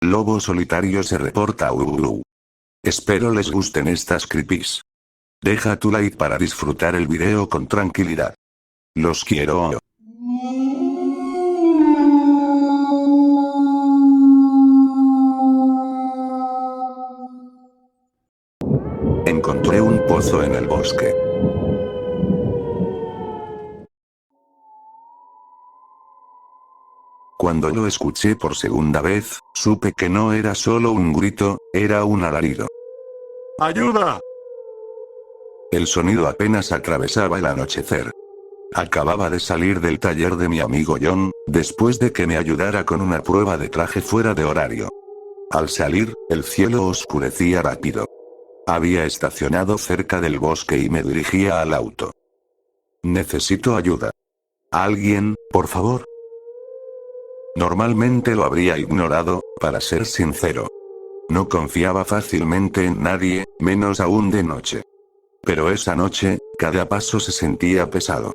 Lobo solitario se reporta. Espero les gusten estas creepies. Deja tu like para disfrutar el video con tranquilidad. Los quiero. Encontré un pozo en el bosque. Cuando lo escuché por segunda vez, supe que no era solo un grito, era un alarido. ¡Ayuda! El sonido apenas atravesaba el anochecer. Acababa de salir del taller de mi amigo John, después de que me ayudara con una prueba de traje fuera de horario. Al salir, el cielo oscurecía rápido. Había estacionado cerca del bosque y me dirigía al auto. Necesito ayuda. ¿Alguien, por favor? Normalmente lo habría ignorado, para ser sincero. No confiaba fácilmente en nadie, menos aún de noche. Pero esa noche, cada paso se sentía pesado.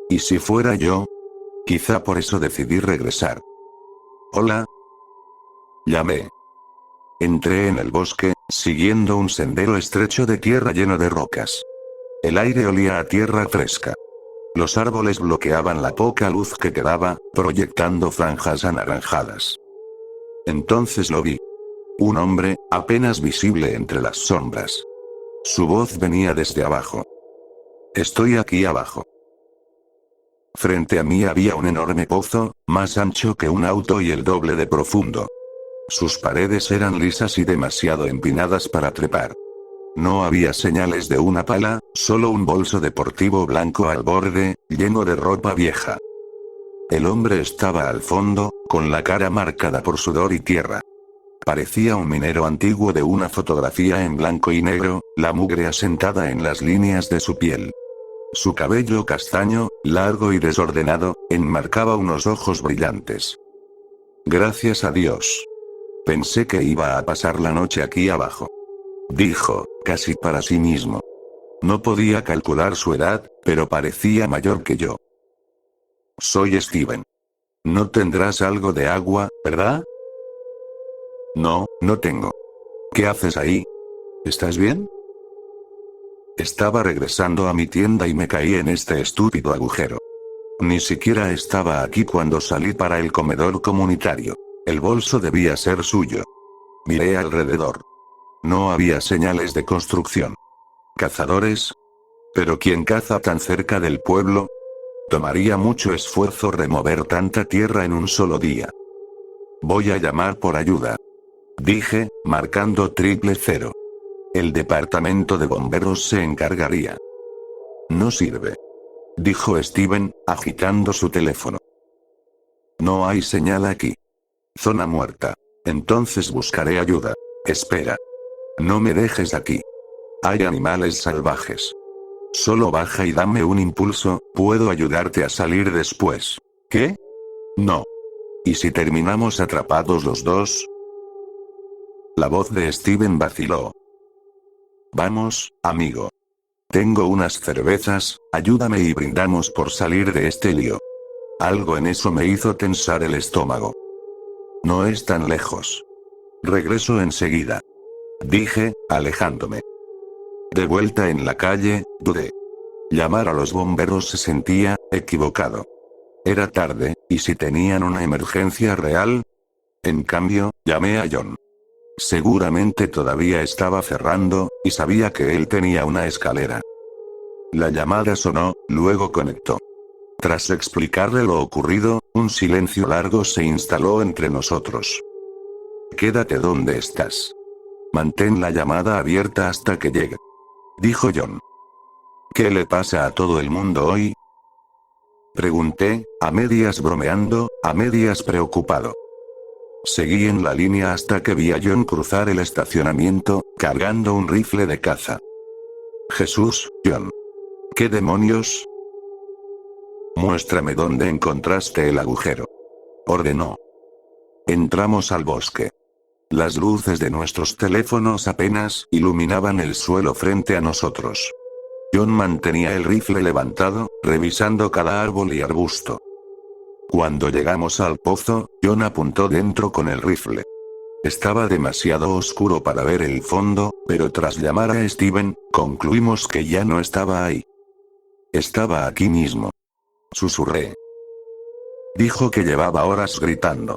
¿Y si fuera yo? Quizá por eso decidí regresar. Hola. Llamé. Entré en el bosque, siguiendo un sendero estrecho de tierra lleno de rocas. El aire olía a tierra fresca. Los árboles bloqueaban la poca luz que quedaba, proyectando franjas anaranjadas. Entonces lo vi. Un hombre, apenas visible entre las sombras. Su voz venía desde abajo. Estoy aquí abajo. Frente a mí había un enorme pozo, más ancho que un auto y el doble de profundo. Sus paredes eran lisas y demasiado empinadas para trepar. No había señales de una pala, solo un bolso deportivo blanco al borde, lleno de ropa vieja. El hombre estaba al fondo, con la cara marcada por sudor y tierra. Parecía un minero antiguo de una fotografía en blanco y negro, la mugre asentada en las líneas de su piel. Su cabello castaño, largo y desordenado, enmarcaba unos ojos brillantes. Gracias a Dios. Pensé que iba a pasar la noche aquí abajo. Dijo, casi para sí mismo. No podía calcular su edad, pero parecía mayor que yo. Soy Steven. No tendrás algo de agua, ¿verdad? No, no tengo. ¿Qué haces ahí? ¿Estás bien? Estaba regresando a mi tienda y me caí en este estúpido agujero. Ni siquiera estaba aquí cuando salí para el comedor comunitario. El bolso debía ser suyo. Miré alrededor. No había señales de construcción. ¿Cazadores? ¿Pero quién caza tan cerca del pueblo? Tomaría mucho esfuerzo remover tanta tierra en un solo día. Voy a llamar por ayuda. Dije, marcando 000. El departamento de bomberos se encargaría. No sirve. Dijo Steven, agitando su teléfono. No hay señal aquí. Zona muerta. Entonces buscaré ayuda. Espera. No me dejes aquí. Hay animales salvajes. Solo baja y dame un impulso, puedo ayudarte a salir después. ¿Qué? No. ¿Y si terminamos atrapados los dos? La voz de Steven vaciló. Vamos, amigo. Tengo unas cervezas, ayúdame y brindamos por salir de este lío. Algo en eso me hizo tensar el estómago. No es tan lejos. Regreso enseguida. Dije, alejándome. De vuelta en la calle, dudé. Llamar a los bomberos se sentía equivocado. Era tarde, ¿y si tenían una emergencia real? En cambio, llamé a John. Seguramente todavía estaba cerrando, y sabía que él tenía una escalera. La llamada sonó, luego conectó. Tras explicarle lo ocurrido, un silencio largo se instaló entre nosotros. Quédate donde estás. Mantén la llamada abierta hasta que llegue. Dijo John. ¿Qué le pasa a todo el mundo hoy? Pregunté, a medias bromeando, a medias preocupado. Seguí en la línea hasta que vi a John cruzar el estacionamiento, cargando un rifle de caza. Jesús, John. ¿Qué demonios? Muéstrame dónde encontraste el agujero. Ordenó. Entramos al bosque. Las luces de nuestros teléfonos apenas iluminaban el suelo frente a nosotros. John mantenía el rifle levantado, revisando cada árbol y arbusto. Cuando llegamos al pozo, John apuntó dentro con el rifle. Estaba demasiado oscuro para ver el fondo, pero tras llamar a Steven, concluimos que ya no estaba ahí. Estaba aquí mismo. Susurré. Dijo que llevaba horas gritando.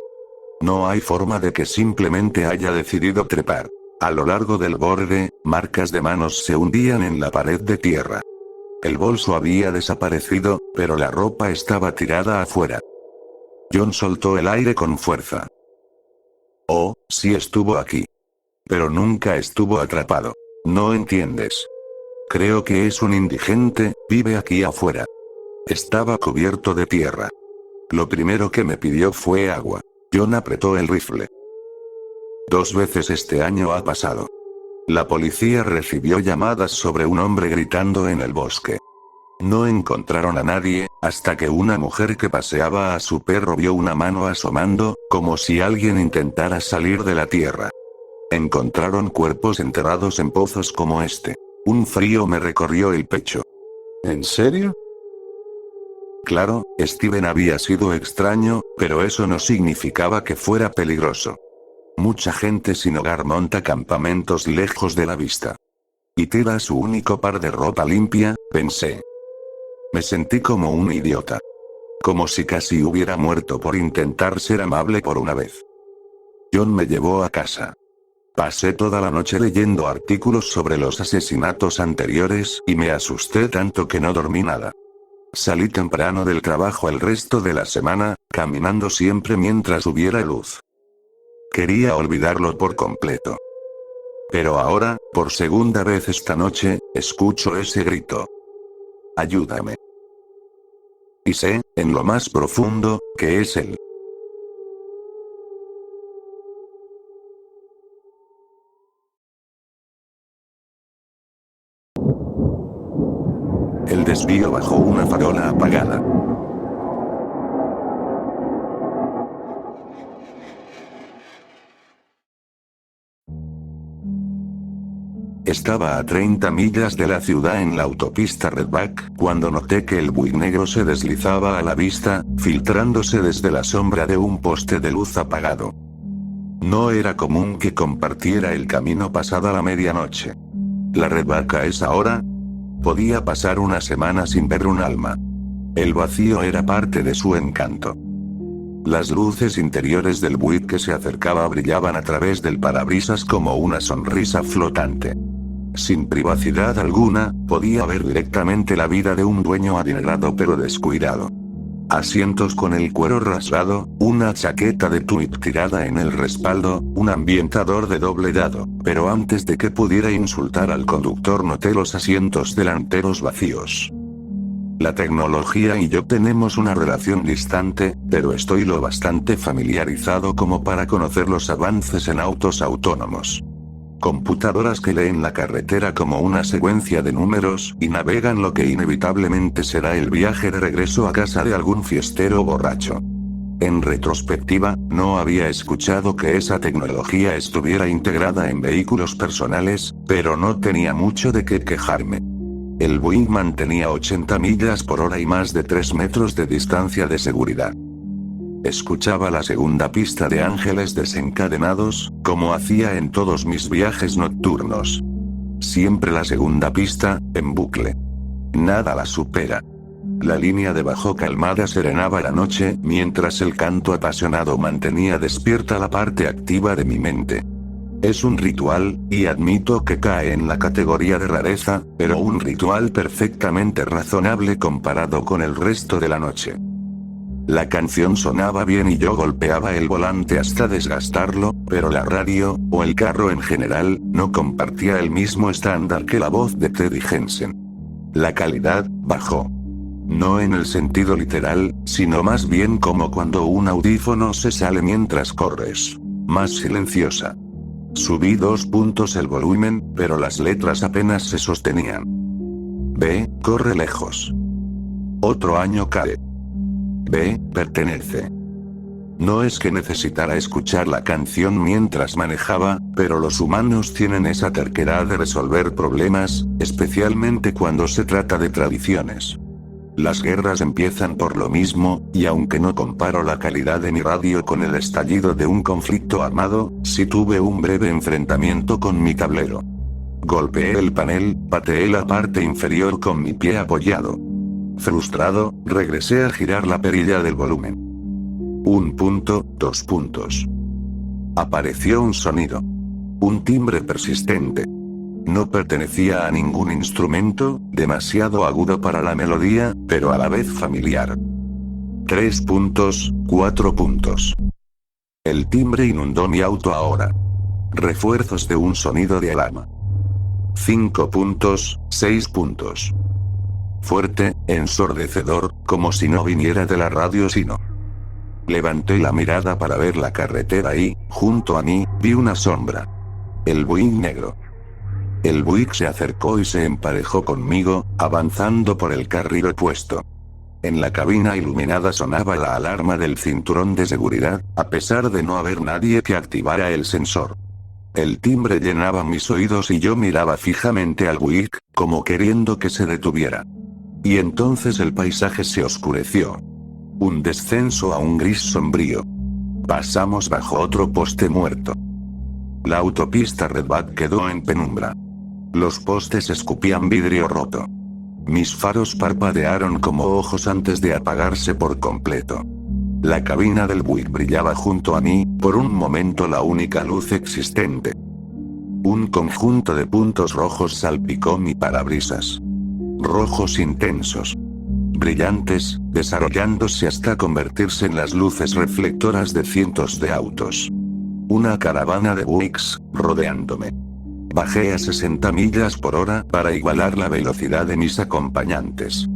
No hay forma de que simplemente haya decidido trepar. A lo largo del borde, marcas de manos se hundían en la pared de tierra. El bolso había desaparecido, pero la ropa estaba tirada afuera. John soltó el aire con fuerza. Oh, sí estuvo aquí. Pero nunca estuvo atrapado. No entiendes. Creo que es un indigente, vive aquí afuera. Estaba cubierto de tierra. Lo primero que me pidió fue agua. John apretó el rifle. 2 veces este año ha pasado. La policía recibió llamadas sobre un hombre gritando en el bosque. No encontraron a nadie, hasta que una mujer que paseaba a su perro vio una mano asomando, como si alguien intentara salir de la tierra. Encontraron cuerpos enterrados en pozos como este. Un frío me recorrió el pecho. ¿En serio? Claro, Steven había sido extraño, pero eso no significaba que fuera peligroso. Mucha gente sin hogar monta campamentos lejos de la vista. Y tira su único par de ropa limpia, pensé. Me sentí como un idiota. Como si casi hubiera muerto por intentar ser amable por una vez. John me llevó a casa. Pasé toda la noche leyendo artículos sobre los asesinatos anteriores y me asusté tanto que no dormí nada. Salí temprano del trabajo el resto de la semana, caminando siempre mientras hubiera luz. Quería olvidarlo por completo. Pero ahora, por segunda vez esta noche, escucho ese grito. Ayúdame. Y sé, en lo más profundo, que es él. El desvío bajo una farola apagada. Estaba a 30 millas de la ciudad en la autopista Redback, cuando noté que el buey negro se deslizaba a la vista, filtrándose desde la sombra de un poste de luz apagado. No era común que compartiera el camino pasada la medianoche. ¿La Redback a esa hora? Podía pasar una semana sin ver un alma. El vacío era parte de su encanto. Las luces interiores del buey que se acercaba brillaban a través del parabrisas como una sonrisa flotante. Sin privacidad alguna, podía ver directamente la vida de un dueño adinerado pero descuidado. Asientos con el cuero rasgado, una chaqueta de tweed tirada en el respaldo, un ambientador de doble dado, pero antes de que pudiera insultar al conductor noté los asientos delanteros vacíos. La tecnología y yo tenemos una relación distante, pero estoy lo bastante familiarizado como para conocer los avances en autos autónomos. Computadoras que leen la carretera como una secuencia de números y navegan lo que inevitablemente será el viaje de regreso a casa de algún fiestero borracho. En retrospectiva, no había escuchado que esa tecnología estuviera integrada en vehículos personales, pero no tenía mucho de qué quejarme. El Boeing mantenía 80 millas por hora y más de 3 metros de distancia de seguridad. Escuchaba la segunda pista de Ángeles Desencadenados, como hacía en todos mis viajes nocturnos. Siempre la segunda pista, en bucle. Nada la supera. La línea de bajo calmada serenaba la noche, mientras el canto apasionado mantenía despierta la parte activa de mi mente. Es un ritual, y admito que cae en la categoría de rareza, pero un ritual perfectamente razonable comparado con el resto de la noche. La canción sonaba bien y yo golpeaba el volante hasta desgastarlo, pero la radio, o el carro en general, no compartía el mismo estándar que la voz de Teddy Jensen. La calidad bajó. No en el sentido literal, sino más bien como cuando un audífono se sale mientras corres. Más silenciosa. Subí 2 puntos el volumen, pero las letras apenas se sostenían. Ve, corre lejos. Otro año cae. Ve, pertenece. No es que necesitara escuchar la canción mientras manejaba, pero los humanos tienen esa terquedad de resolver problemas, especialmente cuando se trata de tradiciones. Las guerras empiezan por lo mismo, y aunque no comparo la calidad de mi radio con el estallido de un conflicto armado, sí tuve un breve enfrentamiento con mi tablero. Golpeé el panel, pateé la parte inferior con mi pie apoyado. Frustrado, regresé a girar la perilla del volumen. 2 puntos. Apareció un sonido. Un timbre persistente. No pertenecía a ningún instrumento, demasiado agudo para la melodía, pero a la vez familiar. 3 puntos, 4 puntos. El timbre inundó mi auto ahora. Refuerzos de un sonido de alarma. 5 puntos, 6 puntos. Fuerte, ensordecedor, como si no viniera de la radio sino. Levanté la mirada para ver la carretera y, junto a mí, vi una sombra. El Buick negro. El Buick se acercó y se emparejó conmigo, avanzando por el carril opuesto. En la cabina iluminada sonaba la alarma del cinturón de seguridad, a pesar de no haber nadie que activara el sensor. El timbre llenaba mis oídos y yo miraba fijamente al Buick, como queriendo que se detuviera. Y entonces el paisaje se oscureció. Un descenso a un gris sombrío. Pasamos bajo otro poste muerto. La autopista Redback quedó en penumbra. Los postes escupían vidrio roto. Mis faros parpadearon como ojos antes de apagarse por completo. La cabina del Buick brillaba junto a mí, por un momento la única luz existente. Un conjunto de puntos rojos salpicó mi parabrisas. Rojos intensos. Brillantes, desarrollándose hasta convertirse en las luces reflectoras de cientos de autos. Una caravana de Buicks, rodeándome. Bajé a 60 millas por hora para igualar la velocidad de mis acompañantes.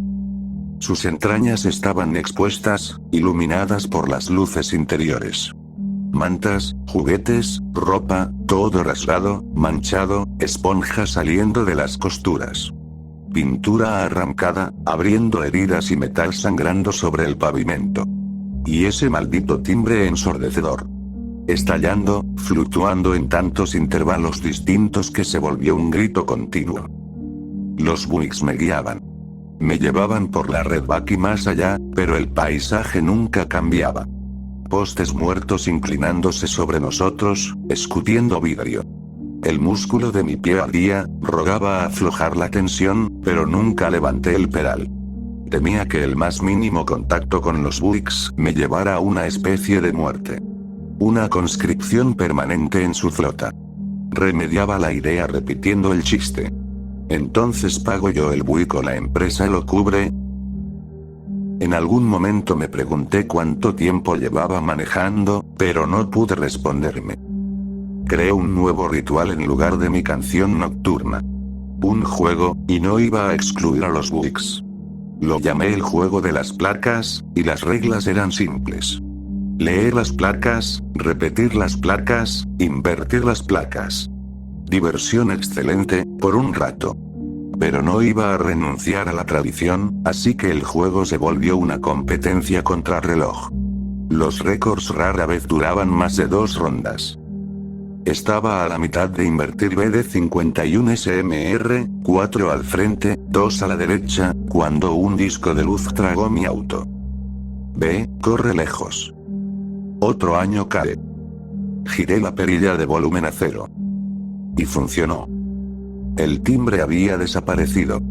Sus entrañas estaban expuestas, iluminadas por las luces interiores. Mantas, juguetes, ropa, todo rasgado, manchado, esponja saliendo de las costuras. Pintura arrancada, abriendo heridas y metal sangrando sobre el pavimento. Y ese maldito timbre ensordecedor. Estallando, fluctuando en tantos intervalos distintos que se volvió un grito continuo. Los Buicks me guiaban. Me llevaban por la Redback y más allá, pero el paisaje nunca cambiaba. Postes muertos inclinándose sobre nosotros, escupiendo vidrio. El músculo de mi pie ardía, rogaba aflojar la tensión, pero nunca levanté el pedal. Temía que el más mínimo contacto con los Buicks me llevara a una especie de muerte. Una conscripción permanente en su flota. Remediaba la idea repitiendo el chiste. ¿Entonces pago yo el Buick o la empresa lo cubre? En algún momento me pregunté cuánto tiempo llevaba manejando, pero no pude responderme. Creé un nuevo ritual en lugar de mi canción nocturna. Un juego, y no iba a excluir a los Buicks. Lo llamé el juego de las placas, y las reglas eran simples. Leer las placas, repetir las placas, invertir las placas. Diversión excelente, por un rato. Pero no iba a renunciar a la tradición, así que el juego se volvió una competencia contrarreloj. Los récords rara vez duraban más de 2 rondas. Estaba a la mitad de invertir BD 51 SMR, 4 al frente, 2 a la derecha, cuando un disco de luz tragó mi auto. B, corre lejos. Otro año cae. Giré la perilla de volumen a 0. Y funcionó. El timbre había desaparecido.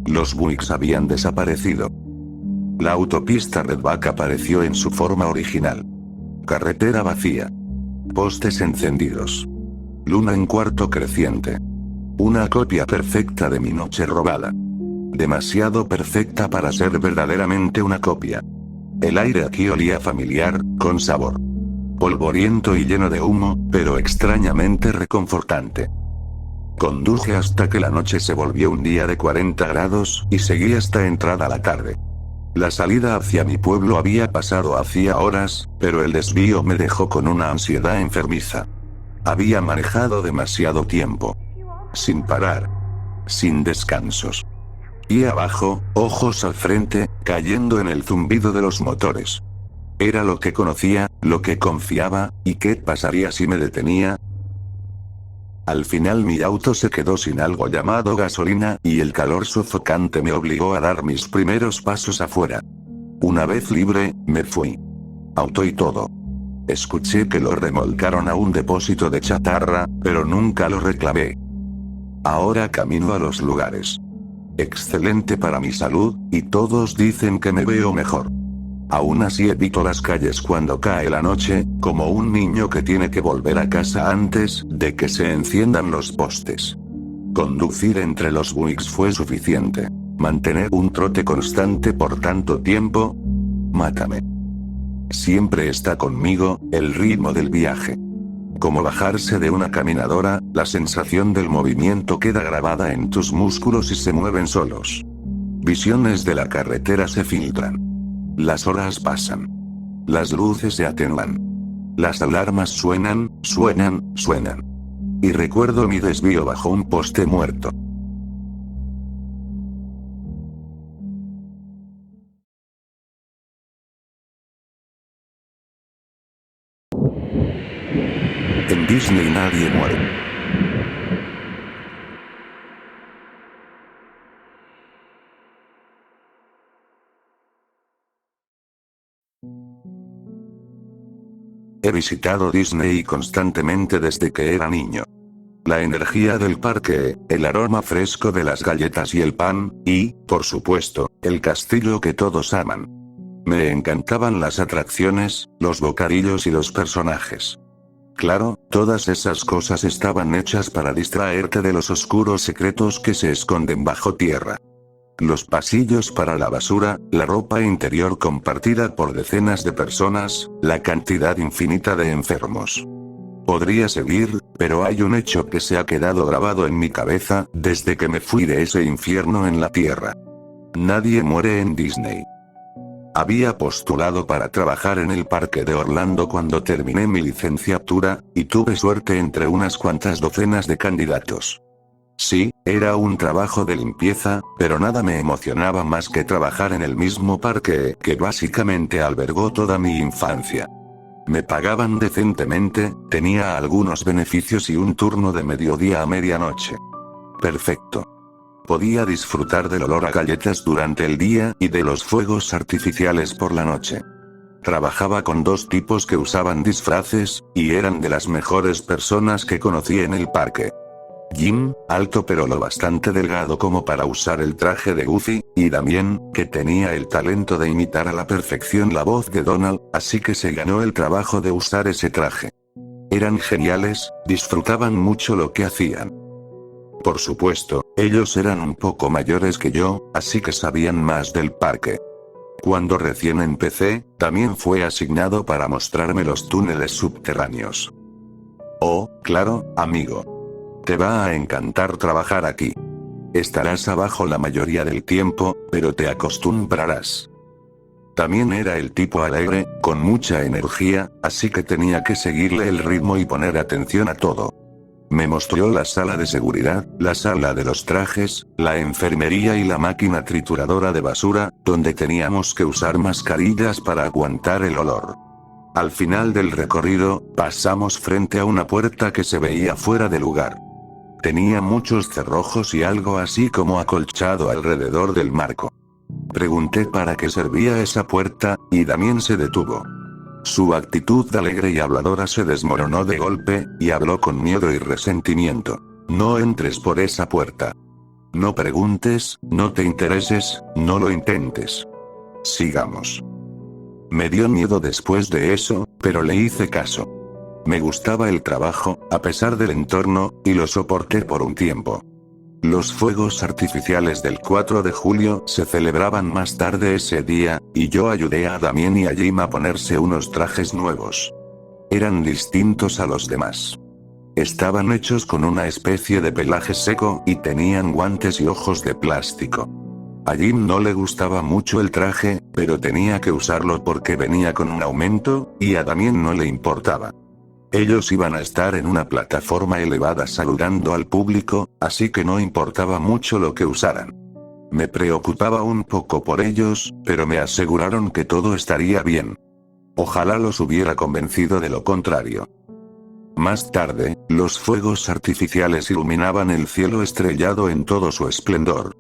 Los Buicks habían desaparecido. La autopista Redback apareció en su forma original. Carretera vacía. Postes encendidos. Luna en cuarto creciente. Una copia perfecta de mi noche robada. Demasiado perfecta para ser verdaderamente una copia. El aire aquí olía familiar, con sabor. Polvoriento y lleno de humo, pero extrañamente reconfortante. Conduje hasta que la noche se volvió un día de 40 grados, y seguí hasta entrada la tarde. La salida hacia mi pueblo había pasado hacía horas, pero el desvío me dejó con una ansiedad enfermiza. Había manejado demasiado tiempo. Sin parar. Sin descansos. Y abajo, ojos al frente, cayendo en el zumbido de los motores. Era lo que conocía, lo que confiaba, ¿y qué pasaría si me detenía? Al final mi auto se quedó sin algo llamado gasolina, y el calor sofocante me obligó a dar mis primeros pasos afuera. Una vez libre, me fui. Auto y todo. Escuché que lo remolcaron a un depósito de chatarra, pero nunca lo reclamé. Ahora camino a los lugares. Excelente para mi salud, y todos dicen que me veo mejor. Aún así evito las calles cuando cae la noche, como un niño que tiene que volver a casa antes de que se enciendan los postes. Conducir entre los buicks fue suficiente. Mantener un trote constante por tanto tiempo. Mátame. Siempre está conmigo, el ritmo del viaje. Como bajarse de una caminadora, la sensación del movimiento queda grabada en tus músculos y se mueven solos. Visiones de la carretera se filtran. Las horas pasan. Las luces se atenuan. Las alarmas suenan, suenan, suenan. Y recuerdo mi desvío bajo un poste muerto. En Disney nadie muere. He visitado Disney constantemente desde que era niño. La energía del parque, el aroma fresco de las galletas y el pan, y, por supuesto, el castillo que todos aman. Me encantaban las atracciones, los bocadillos y los personajes. Claro, todas esas cosas estaban hechas para distraerte de los oscuros secretos que se esconden bajo tierra. Los pasillos para la basura, la ropa interior compartida por decenas de personas, la cantidad infinita de enfermos. Podría seguir, pero hay un hecho que se ha quedado grabado en mi cabeza desde que me fui de ese infierno en la tierra. Nadie muere en Disney. Había postulado para trabajar en el parque de Orlando cuando terminé mi licenciatura, y tuve suerte entre unas cuantas docenas de candidatos. Sí, era un trabajo de limpieza, pero nada me emocionaba más que trabajar en el mismo parque que básicamente albergó toda mi infancia. Me pagaban decentemente, tenía algunos beneficios y un turno de mediodía a medianoche. Perfecto. Podía disfrutar del olor a galletas durante el día y de los fuegos artificiales por la noche. Trabajaba con dos tipos que usaban disfraces, y eran de las mejores personas que conocí en el parque. Jim, alto pero lo bastante delgado como para usar el traje de Goofy, y Damien, que tenía el talento de imitar a la perfección la voz de Donald, así que se ganó el trabajo de usar ese traje. Eran geniales, disfrutaban mucho lo que hacían. Por supuesto, ellos eran un poco mayores que yo, así que sabían más del parque. Cuando recién empecé, también fue asignado para mostrarme los túneles subterráneos. Oh, claro, amigo. Te va a encantar trabajar aquí. Estarás abajo la mayoría del tiempo, pero te acostumbrarás. También era el tipo alegre, con mucha energía, así que tenía que seguirle el ritmo y poner atención a todo. Me mostró la sala de seguridad, la sala de los trajes, la enfermería y la máquina trituradora de basura, donde teníamos que usar mascarillas para aguantar el olor. Al final del recorrido, pasamos frente a una puerta que se veía fuera de lugar. Tenía muchos cerrojos y algo así como acolchado alrededor del marco. Pregunté para qué servía esa puerta, y Damien se detuvo. Su actitud alegre y habladora se desmoronó de golpe, y habló con miedo y resentimiento. No entres por esa puerta. No preguntes, no te intereses, no lo intentes. Sigamos. Me dio miedo después de eso, pero le hice caso. Me gustaba el trabajo, a pesar del entorno, y lo soporté por un tiempo. Los fuegos artificiales del 4 de julio se celebraban más tarde ese día, y yo ayudé a Damien y a Jim a ponerse unos trajes nuevos. Eran distintos a los demás. Estaban hechos con una especie de pelaje seco, y tenían guantes y ojos de plástico. A Jim no le gustaba mucho el traje, pero tenía que usarlo porque venía con un aumento, y a Damien no le importaba. Ellos iban a estar en una plataforma elevada saludando al público, así que no importaba mucho lo que usaran. Me preocupaba un poco por ellos, pero me aseguraron que todo estaría bien. Ojalá los hubiera convencido de lo contrario. Más tarde, los fuegos artificiales iluminaban el cielo estrellado en todo su esplendor.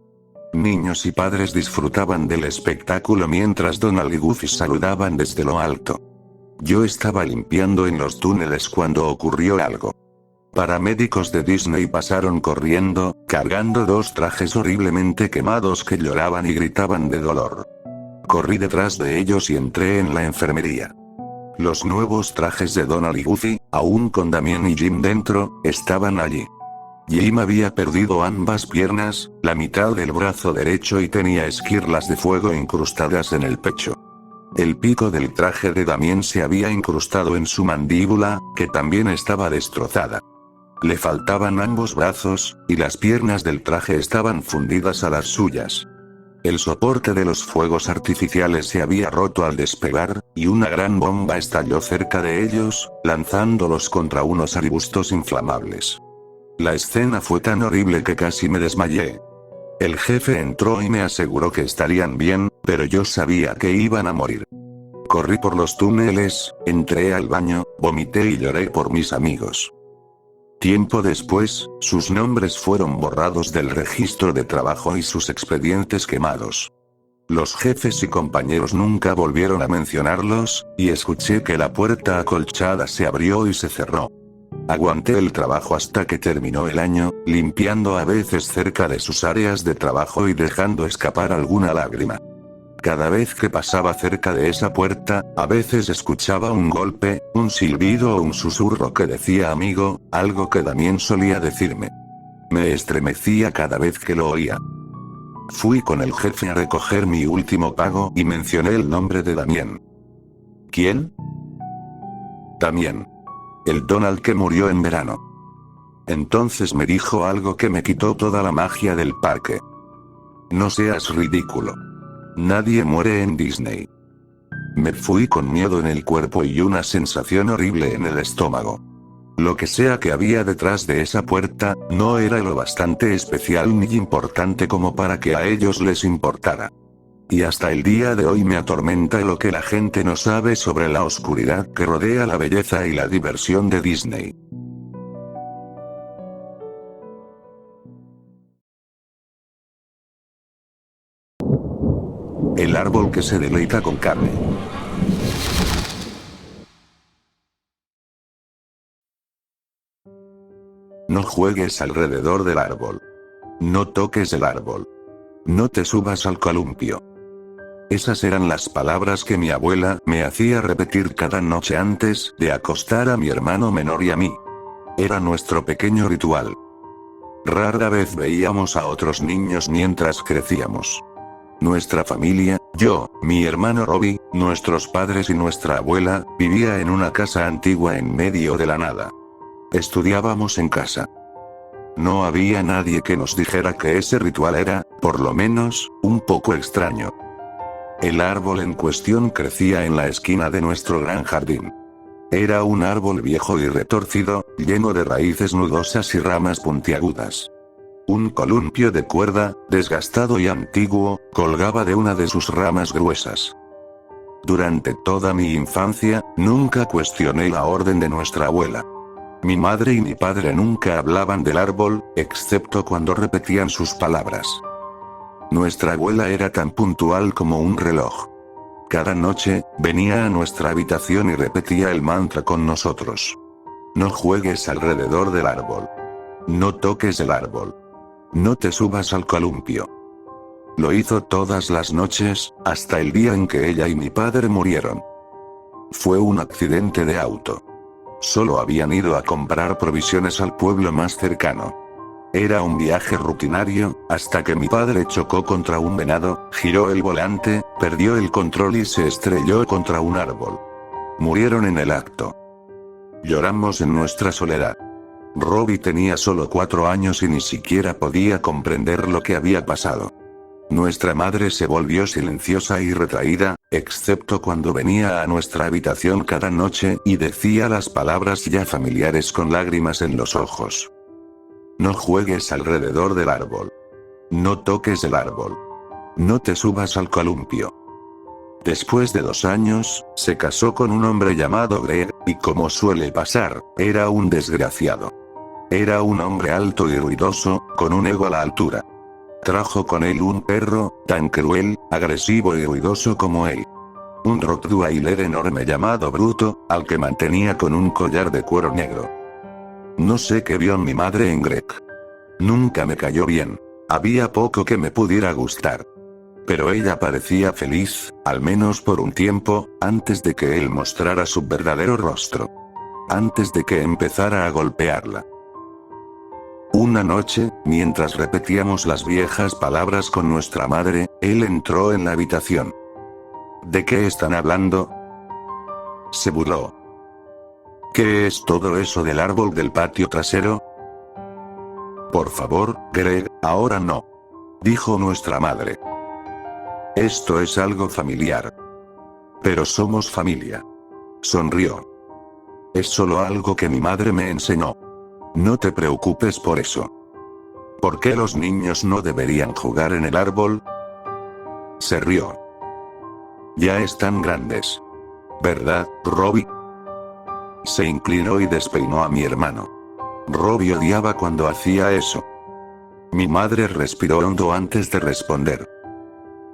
Niños y padres disfrutaban del espectáculo mientras Donald y Goofy saludaban desde lo alto. Yo estaba limpiando en los túneles cuando ocurrió algo. Paramédicos de Disney pasaron corriendo, cargando dos trajes horriblemente quemados que lloraban y gritaban de dolor. Corrí detrás de ellos y entré en la enfermería. Los nuevos trajes de Donald y Goofy, aún con Damien y Jim dentro, estaban allí. Jim había perdido ambas piernas, la mitad del brazo derecho y tenía esquirlas de fuego incrustadas en el pecho. El pico del traje de Damien se había incrustado en su mandíbula, que también estaba destrozada. Le faltaban ambos brazos, y las piernas del traje estaban fundidas a las suyas. El soporte de los fuegos artificiales se había roto al despegar, y una gran bomba estalló cerca de ellos, lanzándolos contra unos arbustos inflamables. La escena fue tan horrible que casi me desmayé. El jefe entró y me aseguró que estarían bien, pero yo sabía que iban a morir. Corrí por los túneles, entré al baño, vomité y lloré por mis amigos. Tiempo después, sus nombres fueron borrados del registro de trabajo y sus expedientes quemados. Los jefes y compañeros nunca volvieron a mencionarlos, y escuché que la puerta acolchada se abrió y se cerró. Aguanté el trabajo hasta que terminó el año, limpiando a veces cerca de sus áreas de trabajo y dejando escapar alguna lágrima. Cada vez que pasaba cerca de esa puerta, a veces escuchaba un golpe, un silbido o un susurro que decía amigo, algo que Damien solía decirme. Me estremecía cada vez que lo oía. Fui con el jefe a recoger mi último pago y mencioné el nombre de Damien. ¿Quién? Damien. El Donald que murió en verano. Entonces me dijo algo que me quitó toda la magia del parque. No seas ridículo. Nadie muere en Disney. Me fui con miedo en el cuerpo y una sensación horrible en el estómago. Lo que sea que había detrás de esa puerta, no era lo bastante especial ni importante como para que a ellos les importara. Y hasta el día de hoy me atormenta lo que la gente no sabe sobre la oscuridad que rodea la belleza y la diversión de Disney. El árbol que se deleita con carne. No juegues alrededor del árbol. No toques el árbol. No te subas al columpio. Esas eran las palabras que mi abuela me hacía repetir cada noche antes de acostar a mi hermano menor y a mí. Era nuestro pequeño ritual. Rara vez veíamos a otros niños mientras crecíamos. Nuestra familia, yo, mi hermano Robbie, nuestros padres y nuestra abuela, vivía en una casa antigua en medio de la nada. Estudiábamos en casa. No había nadie que nos dijera que ese ritual era, por lo menos, un poco extraño. El árbol en cuestión crecía en la esquina de nuestro gran jardín. Era un árbol viejo y retorcido, lleno de raíces nudosas y ramas puntiagudas. Un columpio de cuerda, desgastado y antiguo, colgaba de una de sus ramas gruesas. Durante toda mi infancia, nunca cuestioné la orden de nuestra abuela. Mi madre y mi padre nunca hablaban del árbol, excepto cuando repetían sus palabras. Nuestra abuela era tan puntual como un reloj. Cada noche, venía a nuestra habitación y repetía el mantra con nosotros. No juegues alrededor del árbol. No toques el árbol. No te subas al columpio. Lo hizo todas las noches, hasta el día en que ella y mi padre murieron. Fue un accidente de auto. Solo habían ido a comprar provisiones al pueblo más cercano. Era un viaje rutinario, hasta que mi padre chocó contra un venado, giró el volante, perdió el control y se estrelló contra un árbol. Murieron en el acto. Lloramos en nuestra soledad. Robbie tenía solo 4 años y ni siquiera podía comprender lo que había pasado. Nuestra madre se volvió silenciosa y retraída, excepto cuando venía a nuestra habitación cada noche y decía las palabras ya familiares con lágrimas en los ojos. No juegues alrededor del árbol. No toques el árbol. No te subas al columpio. Después de 2 años, se casó con un hombre llamado Greg, Y como suele pasar, era un desgraciado. Era un hombre alto y ruidoso, con un ego a la altura. Trajo con él un perro, tan cruel, agresivo y ruidoso como él. Un rottweiler enorme llamado Bruto, al que mantenía con un collar de cuero negro. No sé qué vio mi madre en Greg. Nunca me cayó bien. Había poco que me pudiera gustar. Pero ella parecía feliz, al menos por un tiempo, antes de que él mostrara su verdadero rostro. Antes de que empezara a golpearla. Una noche, mientras repetíamos las viejas palabras con nuestra madre, él entró en la habitación. ¿De qué están hablando?, se burló. ¿Qué es todo eso del árbol del patio trasero? Por favor, Greg, ahora no, dijo nuestra madre. Esto es algo familiar. Pero somos familia. Sonrió. Es solo algo que mi madre me enseñó. No te preocupes por eso. ¿Por qué los niños no deberían jugar en el árbol? Se rió. Ya están grandes. ¿Verdad, Robbie? Se inclinó y despeinó a mi hermano. Robbie odiaba cuando hacía eso. Mi madre respiró hondo antes de responder.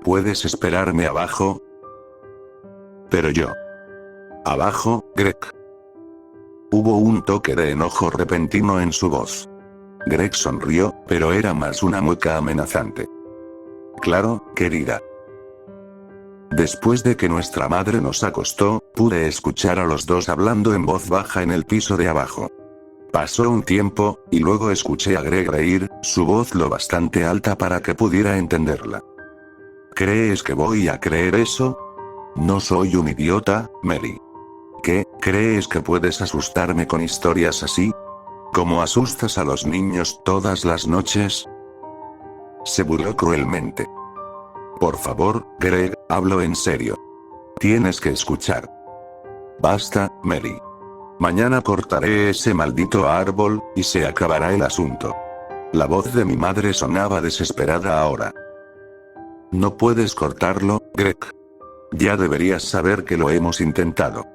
¿Puedes esperarme abajo? Pero yo. ¿Abajo, Greg? Hubo un toque de enojo repentino en su voz. Greg sonrió, pero era más una mueca amenazante. Claro, querida. Después de que nuestra madre nos acostó, pude escuchar a los dos hablando en voz baja en el piso de abajo. Pasó un tiempo, y luego escuché a Greg reír, su voz lo bastante alta para que pudiera entenderla. ¿Crees que voy a creer eso? No soy un idiota, Mary. ¿Qué, crees que puedes asustarme con historias así? ¿Cómo asustas a los niños todas las noches? Se burló cruelmente. Por favor, Greg, hablo en serio. Tienes que escuchar. Basta, Mary. Mañana cortaré ese maldito árbol, y se acabará el asunto. La voz de mi madre sonaba desesperada ahora. No puedes cortarlo, Greg. Ya deberías saber que lo hemos intentado.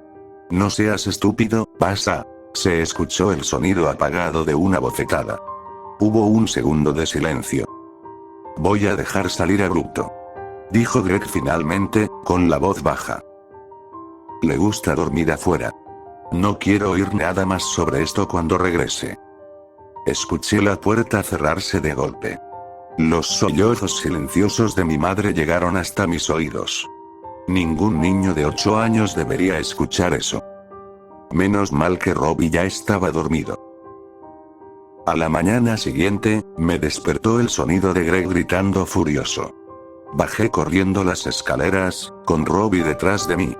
No seas estúpido, pasa. Se escuchó el sonido apagado de una bofetada. Hubo un segundo de silencio. Voy a dejar salir a Bruto, dijo Greg finalmente, con la voz baja. Le gusta dormir afuera. No quiero oír nada más sobre esto cuando regrese. Escuché la puerta cerrarse de golpe. Los sollozos silenciosos de mi madre llegaron hasta mis oídos. Ningún niño de 8 años debería escuchar eso. Menos mal que Robbie ya estaba dormido. A la mañana siguiente, me despertó el sonido de Greg gritando furioso. Bajé corriendo las escaleras, con Robbie detrás de mí.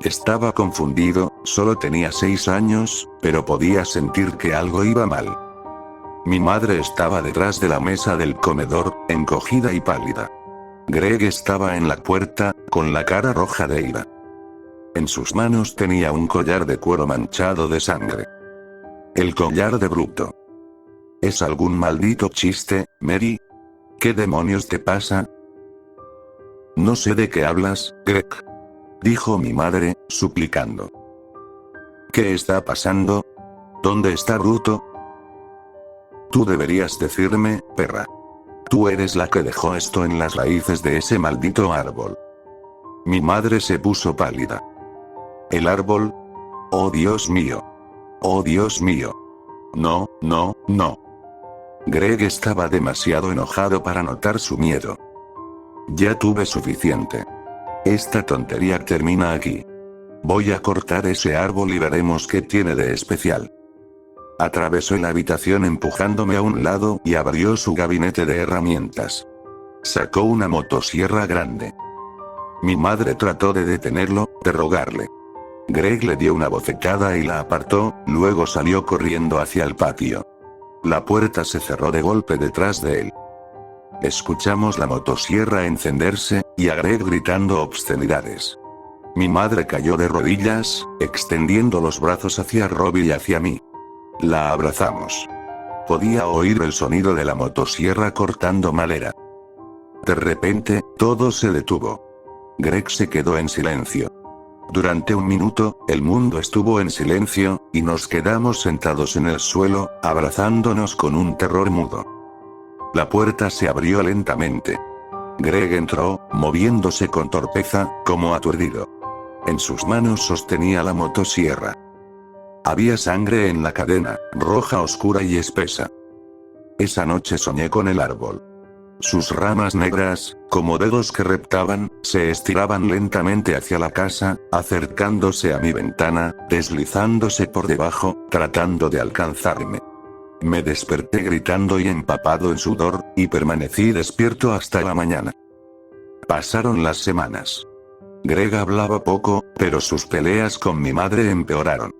Estaba confundido, solo tenía 6 años, pero podía sentir que algo iba mal. Mi madre estaba detrás de la mesa del comedor, encogida y pálida. Greg estaba en la puerta, con la cara roja de ira. En sus manos tenía un collar de cuero manchado de sangre. El collar de Bruto. ¿Es algún maldito chiste, Mary? ¿Qué demonios te pasa? No sé de qué hablas, Greg, dijo mi madre, suplicando. ¿Qué está pasando? ¿Dónde está Bruto? Tú deberías decirme, perra. Tú eres la que dejó esto en las raíces de ese maldito árbol. Mi madre se puso pálida. ¿El árbol? Oh Dios mío. Oh Dios mío. No, no, no. Greg estaba demasiado enojado para notar su miedo. Ya tuve suficiente. Esta tontería termina aquí. Voy a cortar ese árbol y veremos qué tiene de especial. Atravesó la habitación empujándome a un lado y abrió su gabinete de herramientas. Sacó una motosierra grande. Mi madre trató de detenerlo, de rogarle. Greg le dio una bofetada y la apartó, luego salió corriendo hacia el patio. La puerta se cerró de golpe detrás de él. Escuchamos la motosierra encenderse, y a Greg gritando obscenidades. Mi madre cayó de rodillas, extendiendo los brazos hacia Robbie y hacia mí. La abrazamos. Podía oír el sonido de la motosierra cortando madera. De repente, todo se detuvo. Greg se quedó en silencio. Durante un minuto, el mundo estuvo en silencio, y nos quedamos sentados en el suelo, abrazándonos con un terror mudo. La puerta se abrió lentamente. Greg entró, moviéndose con torpeza, como aturdido. En sus manos sostenía la motosierra. Había sangre en la cadena, roja oscura y espesa. Esa noche soñé con el árbol. Sus ramas negras, como dedos que reptaban, se estiraban lentamente hacia la casa, acercándose a mi ventana, deslizándose por debajo, tratando de alcanzarme. Me desperté gritando y empapado en sudor, y permanecí despierto hasta la mañana. Pasaron las semanas. Greg hablaba poco, pero sus peleas con mi madre empeoraron.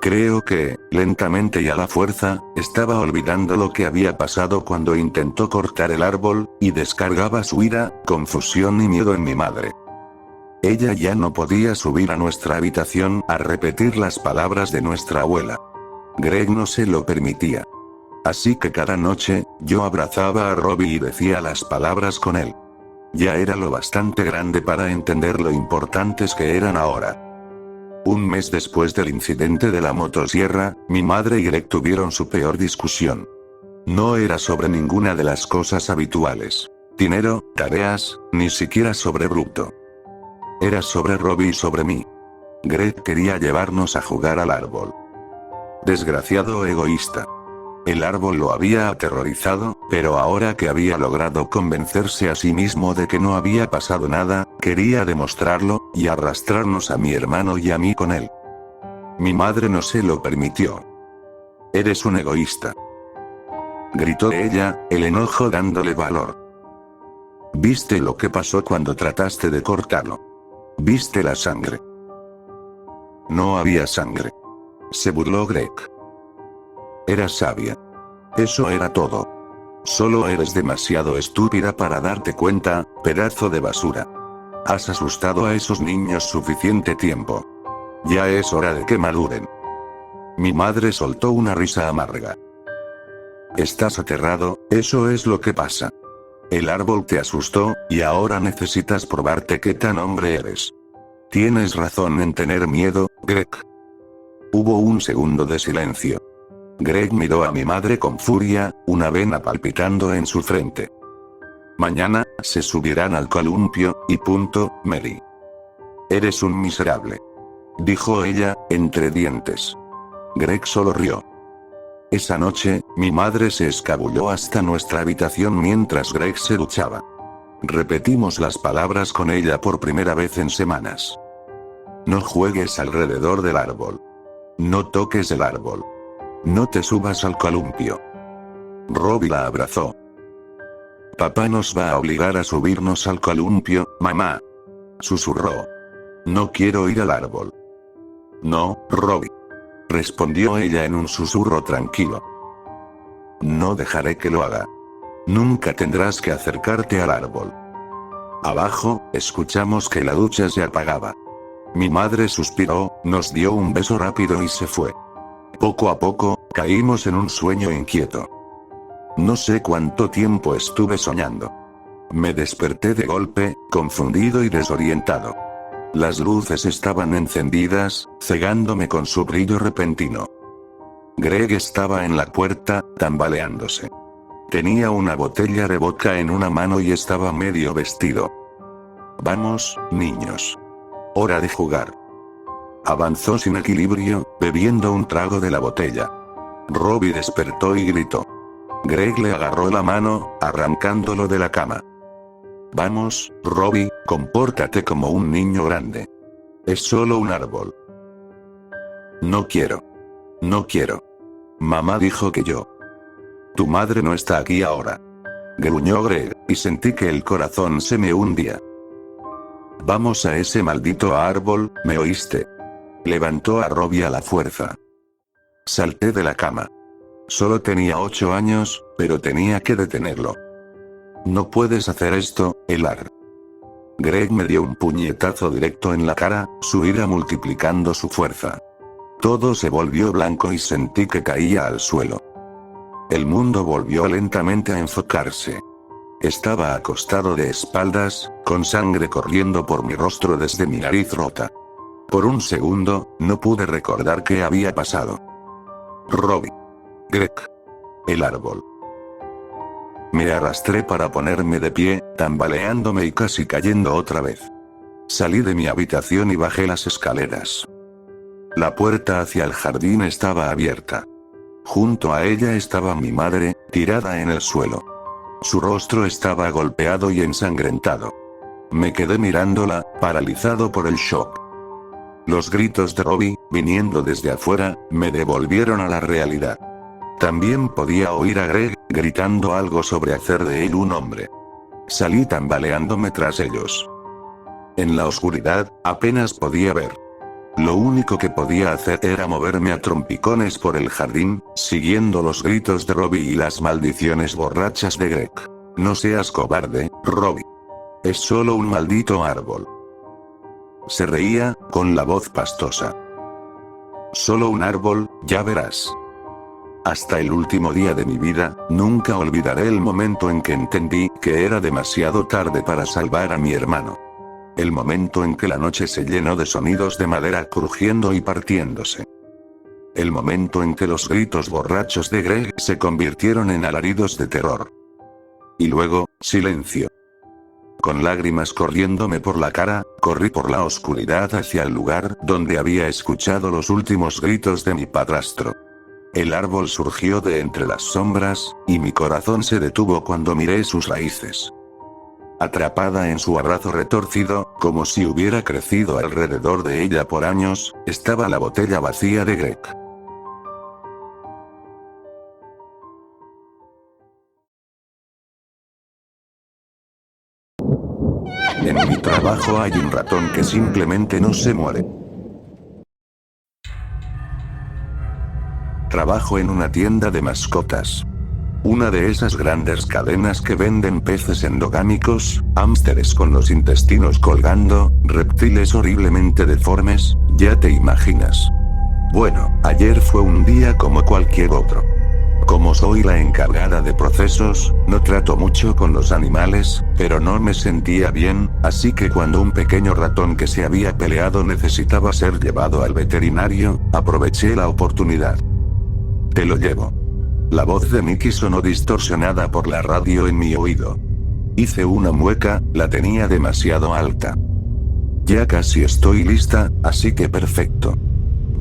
Creo que, lentamente y a la fuerza, estaba olvidando lo que había pasado cuando intentó cortar el árbol, y descargaba su ira, confusión y miedo en mi madre. Ella ya no podía subir a nuestra habitación a repetir las palabras de nuestra abuela. Greg no se lo permitía. Así que cada noche, yo abrazaba a Robbie y decía las palabras con él. Ya era lo bastante grande para entender lo importantes que eran ahora. Un mes después del incidente de la motosierra, mi madre y Greg tuvieron su peor discusión. No era sobre ninguna de las cosas habituales. Dinero, tareas, ni siquiera sobre Bruto. Era sobre Robbie y sobre mí. Greg quería llevarnos a jugar al árbol. Desgraciado egoísta. El árbol lo había aterrorizado, pero ahora que había logrado convencerse a sí mismo de que no había pasado nada, quería demostrarlo, y arrastrarnos a mi hermano y a mí con él. Mi madre no se lo permitió. Eres un egoísta. Gritó ella, el enojo dándole valor. ¿Viste lo que pasó cuando trataste de cortarlo? ¿Viste la sangre? No había sangre. Se burló Greg. Eras sabia. Eso era todo. Solo eres demasiado estúpida para darte cuenta, pedazo de basura. Has asustado a esos niños suficiente tiempo. Ya es hora de que maduren. Mi madre soltó una risa amarga. Estás aterrado, eso es lo que pasa. El árbol te asustó, y ahora necesitas probarte qué tan hombre eres. Tienes razón en tener miedo, Greg. Hubo un segundo de silencio. Greg miró a mi madre con furia, una vena palpitando en su frente. Mañana, se subirán al columpio, y punto, Mary. Eres un miserable. Dijo ella, entre dientes. Greg solo rió. Esa noche, mi madre se escabulló hasta nuestra habitación mientras Greg se duchaba. Repetimos las palabras con ella por primera vez en semanas. No juegues alrededor del árbol. No toques el árbol. No te subas al columpio. Robbie la abrazó. Papá nos va a obligar a subirnos al columpio, mamá. Susurró. No quiero ir al árbol. No, Robbie. Respondió ella en un susurro tranquilo. No dejaré que lo haga. Nunca tendrás que acercarte al árbol. Abajo, escuchamos que la ducha se apagaba. Mi madre suspiró, nos dio un beso rápido y se fue. Poco a poco, caímos en un sueño inquieto. No sé cuánto tiempo estuve soñando. Me desperté de golpe, confundido y desorientado. Las luces estaban encendidas, cegándome con su brillo repentino. Greg estaba en la puerta, tambaleándose. Tenía una botella de vodka en una mano y estaba medio vestido. Vamos, niños. Hora de jugar. Avanzó sin equilibrio, bebiendo un trago de la botella. Robbie despertó y gritó. Greg le agarró la mano, arrancándolo de la cama. Vamos, Robbie, compórtate como un niño grande. Es solo un árbol. No quiero. No quiero. Mamá dijo que yo. Tu madre no está aquí ahora. Gruñó Greg, y sentí que el corazón se me hundía. Vamos a ese maldito árbol, ¿me oíste? Levantó a Robbie a la fuerza. Salté de la cama. Solo tenía 8 años, pero tenía que detenerlo. No puedes hacer esto, Elar. Greg me dio un puñetazo directo en la cara, su ira multiplicando su fuerza. Todo se volvió blanco y sentí que caía al suelo. El mundo volvió lentamente a enfocarse. Estaba acostado de espaldas, con sangre corriendo por mi rostro desde mi nariz rota. Por un segundo, no pude recordar qué había pasado. Robbie. Greg. El árbol. Me arrastré para ponerme de pie, tambaleándome y casi cayendo otra vez. Salí de mi habitación y bajé las escaleras. La puerta hacia el jardín estaba abierta. Junto a ella estaba mi madre, tirada en el suelo. Su rostro estaba golpeado y ensangrentado. Me quedé mirándola, paralizado por el shock. Los gritos de Robbie, viniendo desde afuera, me devolvieron a la realidad. También podía oír a Greg, gritando algo sobre hacer de él un hombre. Salí tambaleándome tras ellos. En la oscuridad, apenas podía ver. Lo único que podía hacer era moverme a trompicones por el jardín, siguiendo los gritos de Robbie y las maldiciones borrachas de Greg. No seas cobarde, Robbie. Es solo un maldito árbol. Se reía, con la voz pastosa. Solo un árbol, ya verás. Hasta el último día de mi vida, nunca olvidaré el momento en que entendí que era demasiado tarde para salvar a mi hermano. El momento en que la noche se llenó de sonidos de madera crujiendo y partiéndose. El momento en que los gritos borrachos de Greg se convirtieron en alaridos de terror. Y luego, silencio. Con lágrimas corriéndome por la cara, corrí por la oscuridad hacia el lugar donde había escuchado los últimos gritos de mi padrastro. El árbol surgió de entre las sombras, y mi corazón se detuvo cuando miré sus raíces. Atrapada en su abrazo retorcido, como si hubiera crecido alrededor de ella por años, estaba la botella vacía de Greg. En mi trabajo hay un ratón que simplemente no se muere. Trabajo en una tienda de mascotas. Una de esas grandes cadenas que venden peces endogámicos, hámsteres con los intestinos colgando, reptiles horriblemente deformes, ya te imaginas. Bueno, ayer fue un día como cualquier otro. Como soy la encargada de procesos, no trato mucho con los animales, pero no me sentía bien, así que cuando un pequeño ratón que se había peleado necesitaba ser llevado al veterinario, aproveché la oportunidad. Te lo llevo. La voz de Mickey sonó distorsionada por la radio en mi oído. Hice una mueca, la tenía demasiado alta. Ya casi estoy lista, así que perfecto.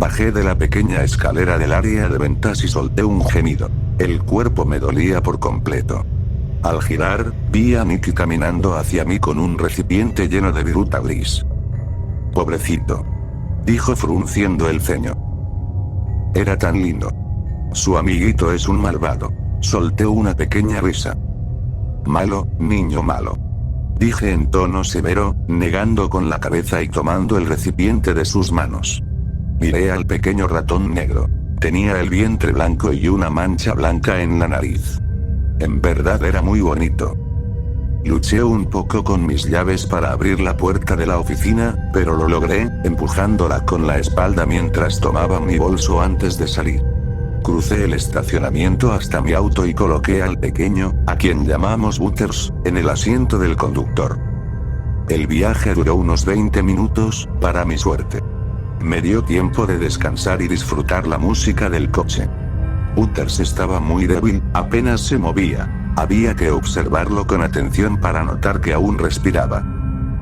Bajé de la pequeña escalera del área de ventas y solté un gemido. El cuerpo me dolía por completo. Al girar, vi a Mickey caminando hacia mí con un recipiente lleno de viruta bliss. Pobrecito. Dijo frunciendo el ceño. Era tan lindo. Su amiguito es un malvado. Solté una pequeña risa. Malo, niño malo. Dije en tono severo, negando con la cabeza y tomando el recipiente de sus manos. Miré al pequeño ratón negro. Tenía el vientre blanco y una mancha blanca en la nariz. En verdad era muy bonito. Luché un poco con mis llaves para abrir la puerta de la oficina, pero lo logré, empujándola con la espalda mientras tomaba mi bolso antes de salir. Crucé el estacionamiento hasta mi auto y coloqué al pequeño, a quien llamamos Butters, en el asiento del conductor. El viaje duró unos 20 minutos, para mi suerte. Me dio tiempo de descansar y disfrutar la música del coche. Butters estaba muy débil, apenas se movía. Había que observarlo con atención para notar que aún respiraba.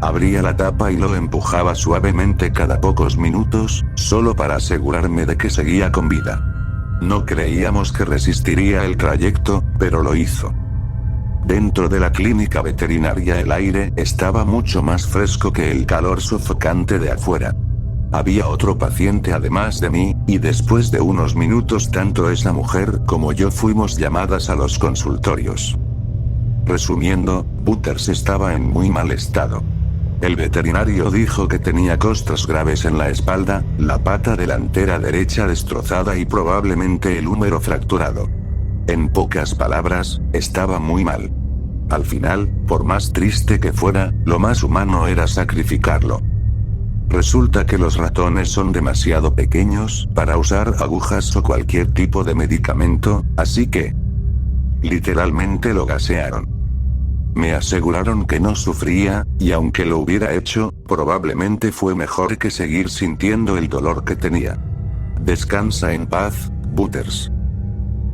Abría la tapa y lo empujaba suavemente cada pocos minutos, solo para asegurarme de que seguía con vida. No creíamos que resistiría el trayecto, pero lo hizo. Dentro de la clínica veterinaria el aire estaba mucho más fresco que el calor sofocante de afuera. Había otro paciente además de mí, y después de unos minutos tanto esa mujer como yo fuimos llamadas a los consultorios. Resumiendo, Butters estaba en muy mal estado. El veterinario dijo que tenía costras graves en la espalda, la pata delantera derecha destrozada y probablemente el húmero fracturado. En pocas palabras, estaba muy mal. Al final, por más triste que fuera, lo más humano era sacrificarlo. Resulta que los ratones son demasiado pequeños para usar agujas o cualquier tipo de medicamento, así que literalmente lo gasearon. Me aseguraron que no sufría, y aunque lo hubiera hecho, probablemente fue mejor que seguir sintiendo el dolor que tenía. Descansa en paz, Butters.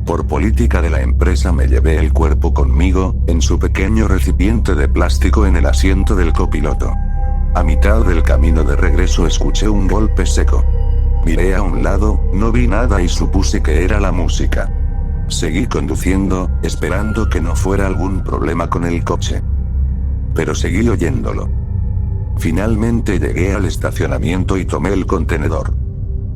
Por política de la empresa me llevé el cuerpo conmigo, en su pequeño recipiente de plástico en el asiento del copiloto. A mitad del camino de regreso escuché un golpe seco. Miré a un lado, no vi nada y supuse que era la música. Seguí conduciendo, esperando que no fuera algún problema con el coche. Pero seguí oyéndolo. Finalmente llegué al estacionamiento y tomé el contenedor.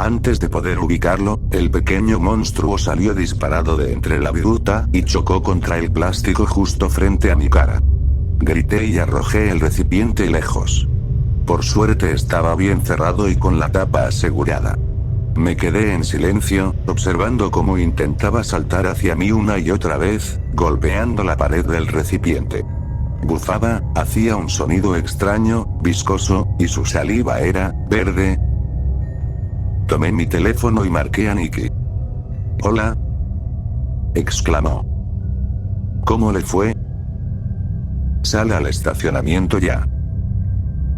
Antes de poder ubicarlo, el pequeño monstruo salió disparado de entre la viruta y chocó contra el plástico justo frente a mi cara. Grité y arrojé el recipiente lejos. Por suerte estaba bien cerrado y con la tapa asegurada. Me quedé en silencio, observando cómo intentaba saltar hacia mí una y otra vez, golpeando la pared del recipiente. Bufaba, hacía un sonido extraño, viscoso, y su saliva era verde. Tomé mi teléfono y marqué a Nikki. «Hola», exclamó. «¿Cómo le fue?» «Sal al estacionamiento ya»,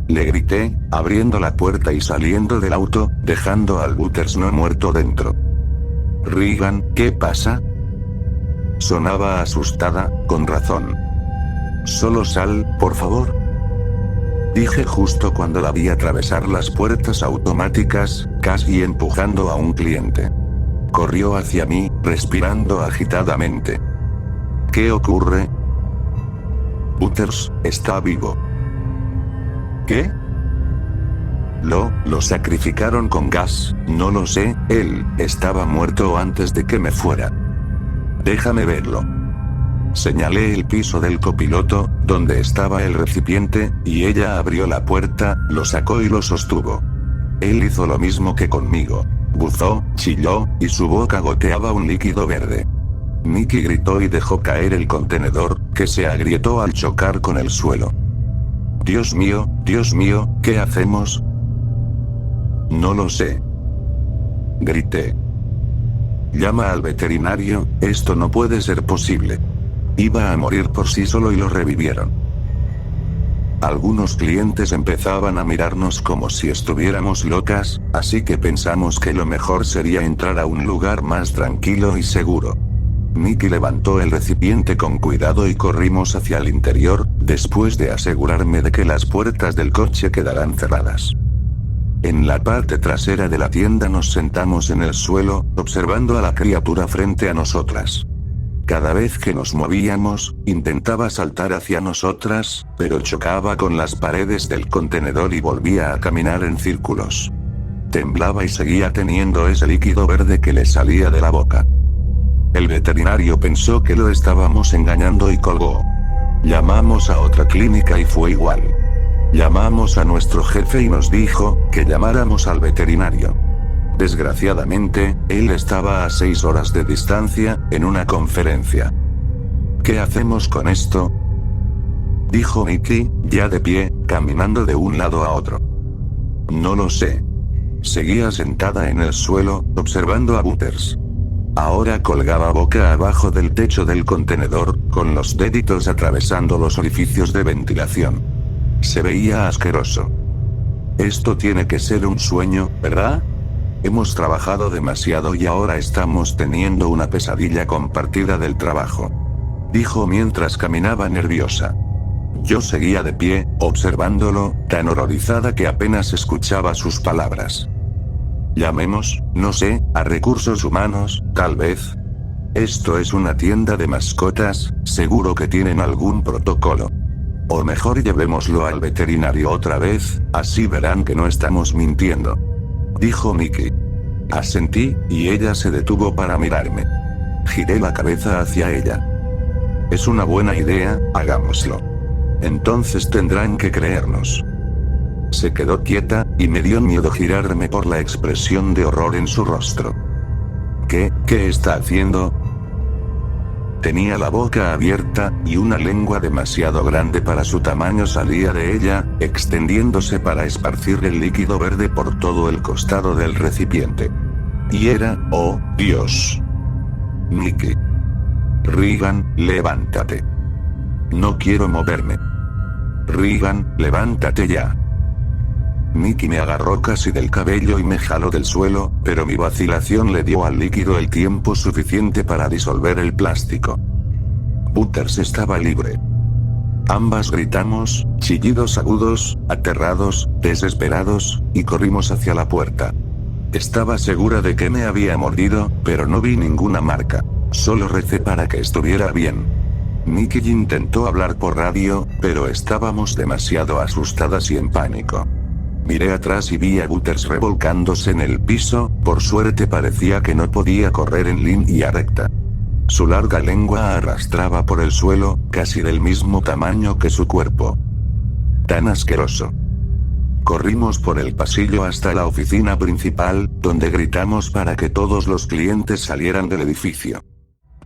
le grité, abriendo la puerta y saliendo del auto, dejando al Butters no muerto dentro. «Regan, ¿qué pasa?» Sonaba asustada, con razón. «Solo sal, por favor», dije justo cuando la vi atravesar las puertas automáticas, casi empujando a un cliente. Corrió hacia mí, respirando agitadamente. «¿Qué ocurre?» «Butters está vivo». ¿Qué? Lo sacrificaron con gas, no lo sé, él estaba muerto antes de que me fuera. Déjame verlo. Señalé el piso del copiloto, donde estaba el recipiente, y ella abrió la puerta, lo sacó y lo sostuvo. Él hizo lo mismo que conmigo. Buzó, chilló, y su boca goteaba un líquido verde. Nikki gritó y dejó caer el contenedor, que se agrietó al chocar con el suelo. Dios mío, ¿qué hacemos?» «No lo sé», grité. «Llama al veterinario, esto no puede ser posible. Iba a morir por sí solo y lo revivieron». Algunos clientes empezaban a mirarnos como si estuviéramos locas, así que pensamos que lo mejor sería entrar a un lugar más tranquilo y seguro. Nikki levantó el recipiente con cuidado y corrimos hacia el interior, después de asegurarme de que las puertas del coche quedaran cerradas. En la parte trasera de la tienda nos sentamos en el suelo, observando a la criatura frente a nosotras. Cada vez que nos movíamos, intentaba saltar hacia nosotras, pero chocaba con las paredes del contenedor y volvía a caminar en círculos. Temblaba y seguía teniendo ese líquido verde que le salía de la boca. El veterinario pensó que lo estábamos engañando y colgó. Llamamos a otra clínica y fue igual. Llamamos a nuestro jefe y nos dijo que llamáramos al veterinario. Desgraciadamente, él estaba a 6 horas de distancia, en una conferencia. ¿Qué hacemos con esto?, dijo Nikki, ya de pie, caminando de un lado a otro. No lo sé. Seguía sentada en el suelo, observando a Butters. Ahora colgaba boca abajo del techo del contenedor, con los deditos atravesando los orificios de ventilación. Se veía asqueroso. Esto tiene que ser un sueño, ¿verdad? Hemos trabajado demasiado y ahora estamos teniendo una pesadilla compartida del trabajo, dijo mientras caminaba nerviosa. Yo seguía de pie, observándolo, tan horrorizada que apenas escuchaba sus palabras. Llamemos, no sé, a recursos humanos, tal vez. Esto es una tienda de mascotas, seguro que tienen algún protocolo. O mejor llevémoslo al veterinario otra vez, así verán que no estamos mintiendo, dijo Nikki. Asentí, y ella se detuvo para mirarme. Giré la cabeza hacia ella. Es una buena idea, hagámoslo. Entonces tendrán que creernos. Se quedó quieta, y me dio miedo girarme por la expresión de horror en su rostro. ¿Qué está haciendo? Tenía la boca abierta, y una lengua demasiado grande para su tamaño salía de ella, extendiéndose para esparcir el líquido verde por todo el costado del recipiente. Y era, oh, Dios. Nikki. Regan, levántate. No quiero moverme. Regan, levántate ya. Nikki me agarró casi del cabello y me jaló del suelo, pero mi vacilación le dio al líquido el tiempo suficiente para disolver el plástico. Butters estaba libre. Ambas gritamos, chillidos agudos, aterrados, desesperados, y corrimos hacia la puerta. Estaba segura de que me había mordido, pero no vi ninguna marca. Solo recé para que estuviera bien. Nikki intentó hablar por radio, pero estábamos demasiado asustadas y en pánico. Miré atrás y vi a Butters revolcándose en el piso, por suerte parecía que no podía correr en línea recta. Su larga lengua arrastraba por el suelo, casi del mismo tamaño que su cuerpo. Tan asqueroso. Corrimos por el pasillo hasta la oficina principal, donde gritamos para que todos los clientes salieran del edificio.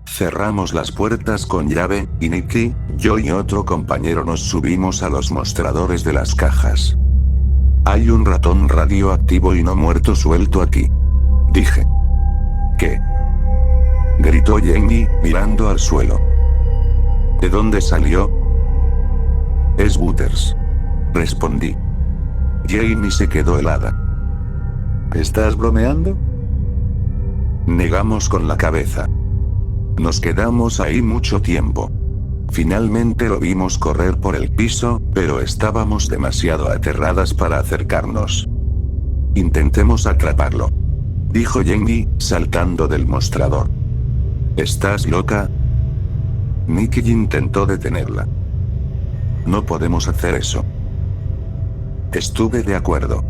Cerramos las puertas con llave, y Nikki, yo y otro compañero nos subimos a los mostradores de las cajas. Hay un ratón radioactivo y no muerto suelto aquí. Dije. ¿Qué? Gritó Jamie, mirando al suelo. ¿De dónde salió? Es Butters. Respondí. Jamie se quedó helada. ¿Estás bromeando? Negamos con la cabeza. Nos quedamos ahí mucho tiempo. Finalmente lo vimos correr por el piso, pero estábamos demasiado aterradas para acercarnos. Intentemos atraparlo. Dijo Jamie, saltando del mostrador. ¿Estás loca? Nikki intentó detenerla. No podemos hacer eso. Estuve de acuerdo.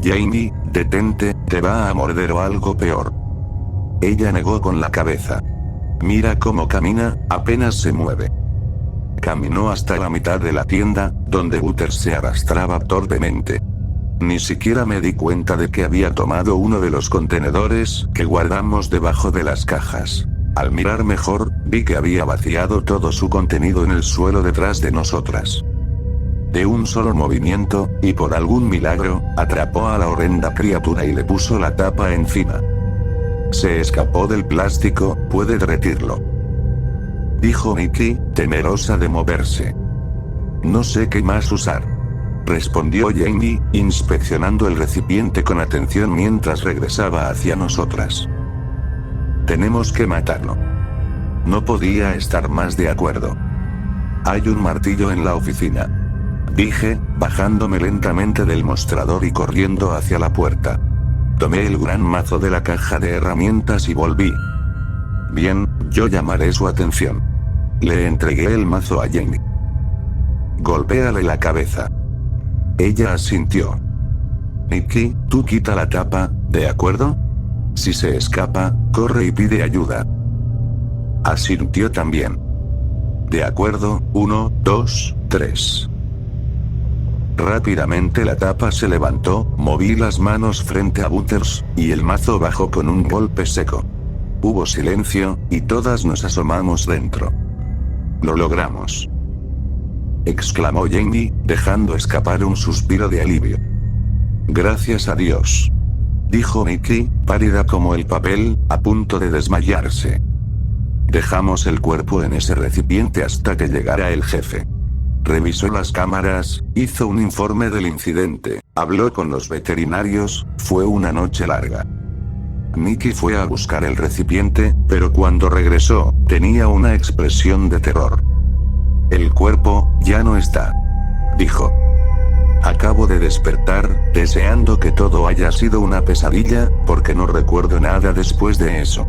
Jamie, detente, te va a morder o algo peor. Ella negó con la cabeza. Mira cómo camina, apenas se mueve. Caminó hasta la mitad de la tienda, donde Butters se arrastraba torpemente. Ni siquiera me di cuenta de que había tomado uno de los contenedores que guardamos debajo de las cajas. Al mirar mejor, vi que había vaciado todo su contenido en el suelo detrás de nosotras. De un solo movimiento, y por algún milagro, atrapó a la horrenda criatura y le puso la tapa encima. Se escapó del plástico, puede derretirlo. Dijo Nikki, temerosa de moverse. No sé qué más usar. Respondió Jamie, inspeccionando el recipiente con atención mientras regresaba hacia nosotras. Tenemos que matarlo. No podía estar más de acuerdo. Hay un martillo en la oficina. Dije, bajándome lentamente del mostrador y corriendo hacia la puerta. Tomé el gran mazo de la caja de herramientas y volví. Bien, yo llamaré su atención. Le entregué el mazo a Jamie. Golpéale la cabeza. Ella asintió. Nikki, tú quita la tapa, ¿de acuerdo? Si se escapa, corre y pide ayuda. Asintió también. De acuerdo, 1, 2, 3. Rápidamente la tapa se levantó, moví las manos frente a Butters, y el mazo bajó con un golpe seco. Hubo silencio, y todas nos asomamos dentro. Lo logramos. Exclamó Jamie, dejando escapar un suspiro de alivio. Gracias a Dios. Dijo Nikki, pálida como el papel, a punto de desmayarse. Dejamos el cuerpo en ese recipiente hasta que llegara el jefe. Revisó las cámaras, hizo un informe del incidente, habló con los veterinarios, fue una noche larga. Nikki fue a buscar el recipiente, pero cuando regresó, tenía una expresión de terror. El cuerpo, ya no está. Dijo. Acabo de despertar, deseando que todo haya sido una pesadilla, porque no recuerdo nada después de eso.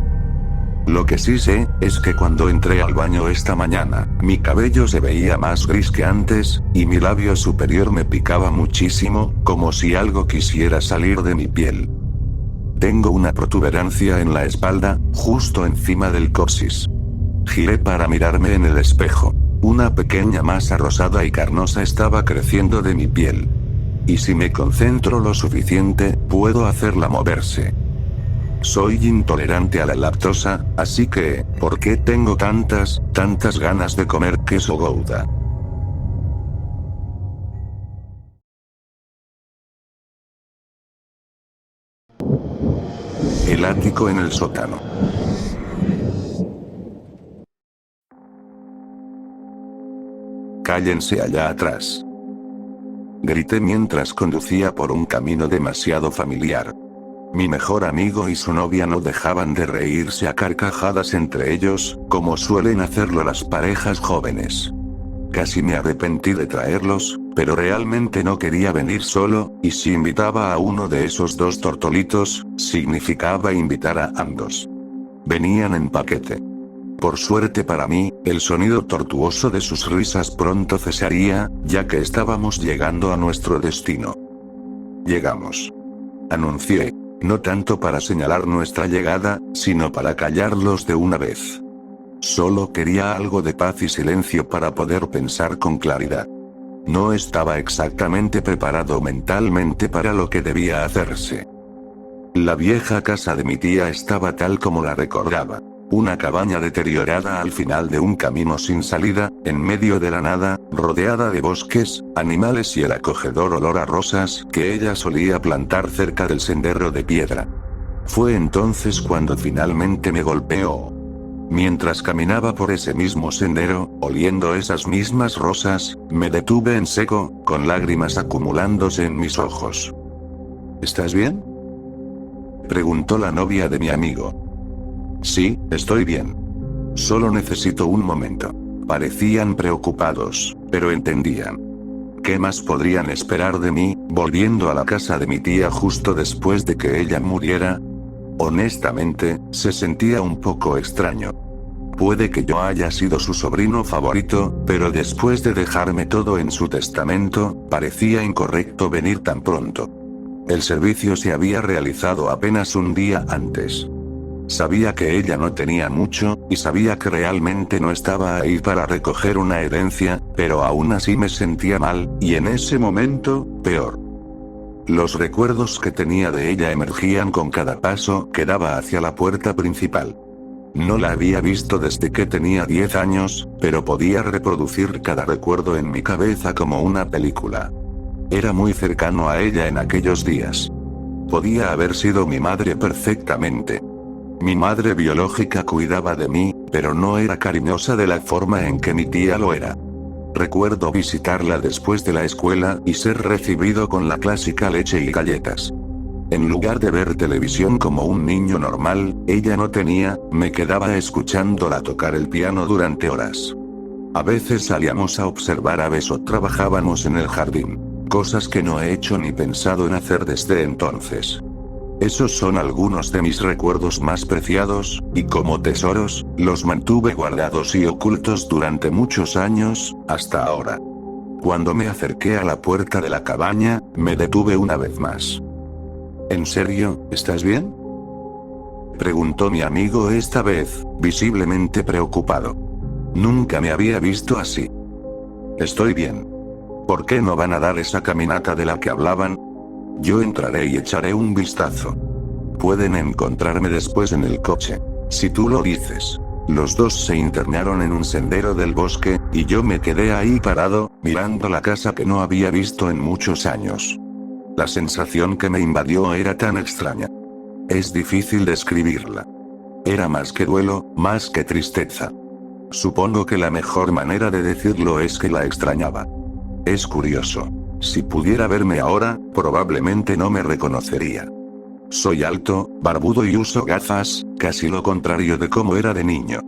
Lo que sí sé, es que cuando entré al baño esta mañana, mi cabello se veía más gris que antes, y mi labio superior me picaba muchísimo, como si algo quisiera salir de mi piel. Tengo una protuberancia en la espalda, justo encima del coxis. Giré para mirarme en el espejo. Una pequeña masa rosada y carnosa estaba creciendo de mi piel. Y si me concentro lo suficiente, puedo hacerla moverse. Soy intolerante a la lactosa, así que, ¿por qué tengo tantas ganas de comer queso Gouda? El ático en el sótano. cállense allá atrás. Grité mientras conducía por un camino demasiado familiar. Mi mejor amigo y su novia no dejaban de reírse a carcajadas entre ellos, como suelen hacerlo las parejas jóvenes. Casi me arrepentí de traerlos, pero realmente no quería venir solo, y si invitaba a uno de esos dos tortolitos, significaba invitar a ambos. Venían en paquete. Por suerte para mí, el sonido tortuoso de sus risas pronto cesaría, ya que estábamos llegando a nuestro destino. Llegamos. Anuncié. No tanto para señalar nuestra llegada, sino para callarlos de una vez. Solo quería algo de paz y silencio para poder pensar con claridad. No estaba exactamente preparado mentalmente para lo que debía hacerse. La vieja casa de mi tía estaba tal como la recordaba. Una cabaña deteriorada al final de un camino sin salida, en medio de la nada, rodeada de bosques, animales y el acogedor olor a rosas que ella solía plantar cerca del sendero de piedra. Fue entonces cuando finalmente me golpeó. Mientras caminaba por ese mismo sendero, oliendo esas mismas rosas, me detuve en seco, con lágrimas acumulándose en mis ojos. ¿Estás bien?, preguntó la novia de mi amigo. Sí, estoy bien. Solo necesito un momento. Parecían preocupados, pero entendían. ¿Qué más podrían esperar de mí, volviendo a la casa de mi tía justo después de que ella muriera? Honestamente, se sentía un poco extraño. Puede que yo haya sido su sobrino favorito, pero después de dejarme todo en su testamento, parecía incorrecto venir tan pronto. El servicio se había realizado apenas un día antes. Sabía que ella no tenía mucho, y sabía que realmente no estaba ahí para recoger una herencia, pero aún así me sentía mal, y en ese momento, peor. Los recuerdos que tenía de ella emergían con cada paso que daba hacia la puerta principal. No la había visto desde que tenía 10 años, pero podía reproducir cada recuerdo en mi cabeza como una película. Era muy cercano a ella en aquellos días. Podía haber sido mi madre perfectamente. Mi madre biológica cuidaba de mí, pero no era cariñosa de la forma en que mi tía lo era. Recuerdo visitarla después de la escuela y ser recibido con la clásica leche y galletas. En lugar de ver televisión como un niño normal, ella no tenía, me quedaba escuchándola tocar el piano durante horas. A veces salíamos a observar aves o trabajábamos en el jardín, cosas que no he hecho ni pensado en hacer desde entonces. Esos son algunos de mis recuerdos más preciados, y como tesoros, los mantuve guardados y ocultos durante muchos años, hasta ahora. Cuando me acerqué a la puerta de la cabaña, me detuve una vez más. ¿En serio, estás bien?, preguntó mi amigo esta vez, visiblemente preocupado. Nunca me había visto así. Estoy bien. ¿Por qué no van a dar esa caminata de la que hablaban? Yo entraré y echaré un vistazo. Pueden encontrarme después en el coche, si tú lo dices. Los dos se internaron en un sendero del bosque, y yo me quedé ahí parado, mirando la casa que no había visto en muchos años. La sensación que me invadió era tan extraña. Es difícil describirla. Era más que duelo, más que tristeza. Supongo que la mejor manera de decirlo es que la extrañaba. Es curioso. Si pudiera verme ahora, probablemente no me reconocería. Soy alto, barbudo y uso gafas, casi lo contrario de cómo era de niño.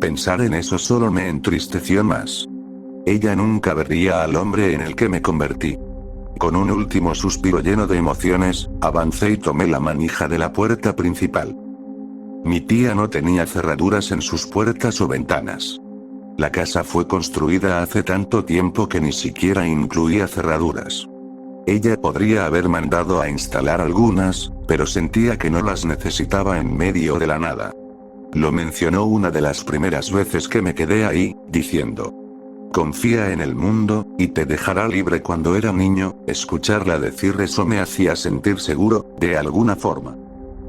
Pensar en eso solo me entristeció más. Ella nunca vería al hombre en el que me convertí. Con un último suspiro lleno de emociones, avancé y tomé la manija de la puerta principal. Mi tía no tenía cerraduras en sus puertas o ventanas. La casa fue construida hace tanto tiempo que ni siquiera incluía cerraduras. Ella podría haber mandado a instalar algunas, pero sentía que no las necesitaba en medio de la nada. Lo mencionó una de las primeras veces que me quedé ahí, diciendo: confía en el mundo, y te dejará libre. Cuando era niño, escucharla decir eso me hacía sentir seguro, de alguna forma.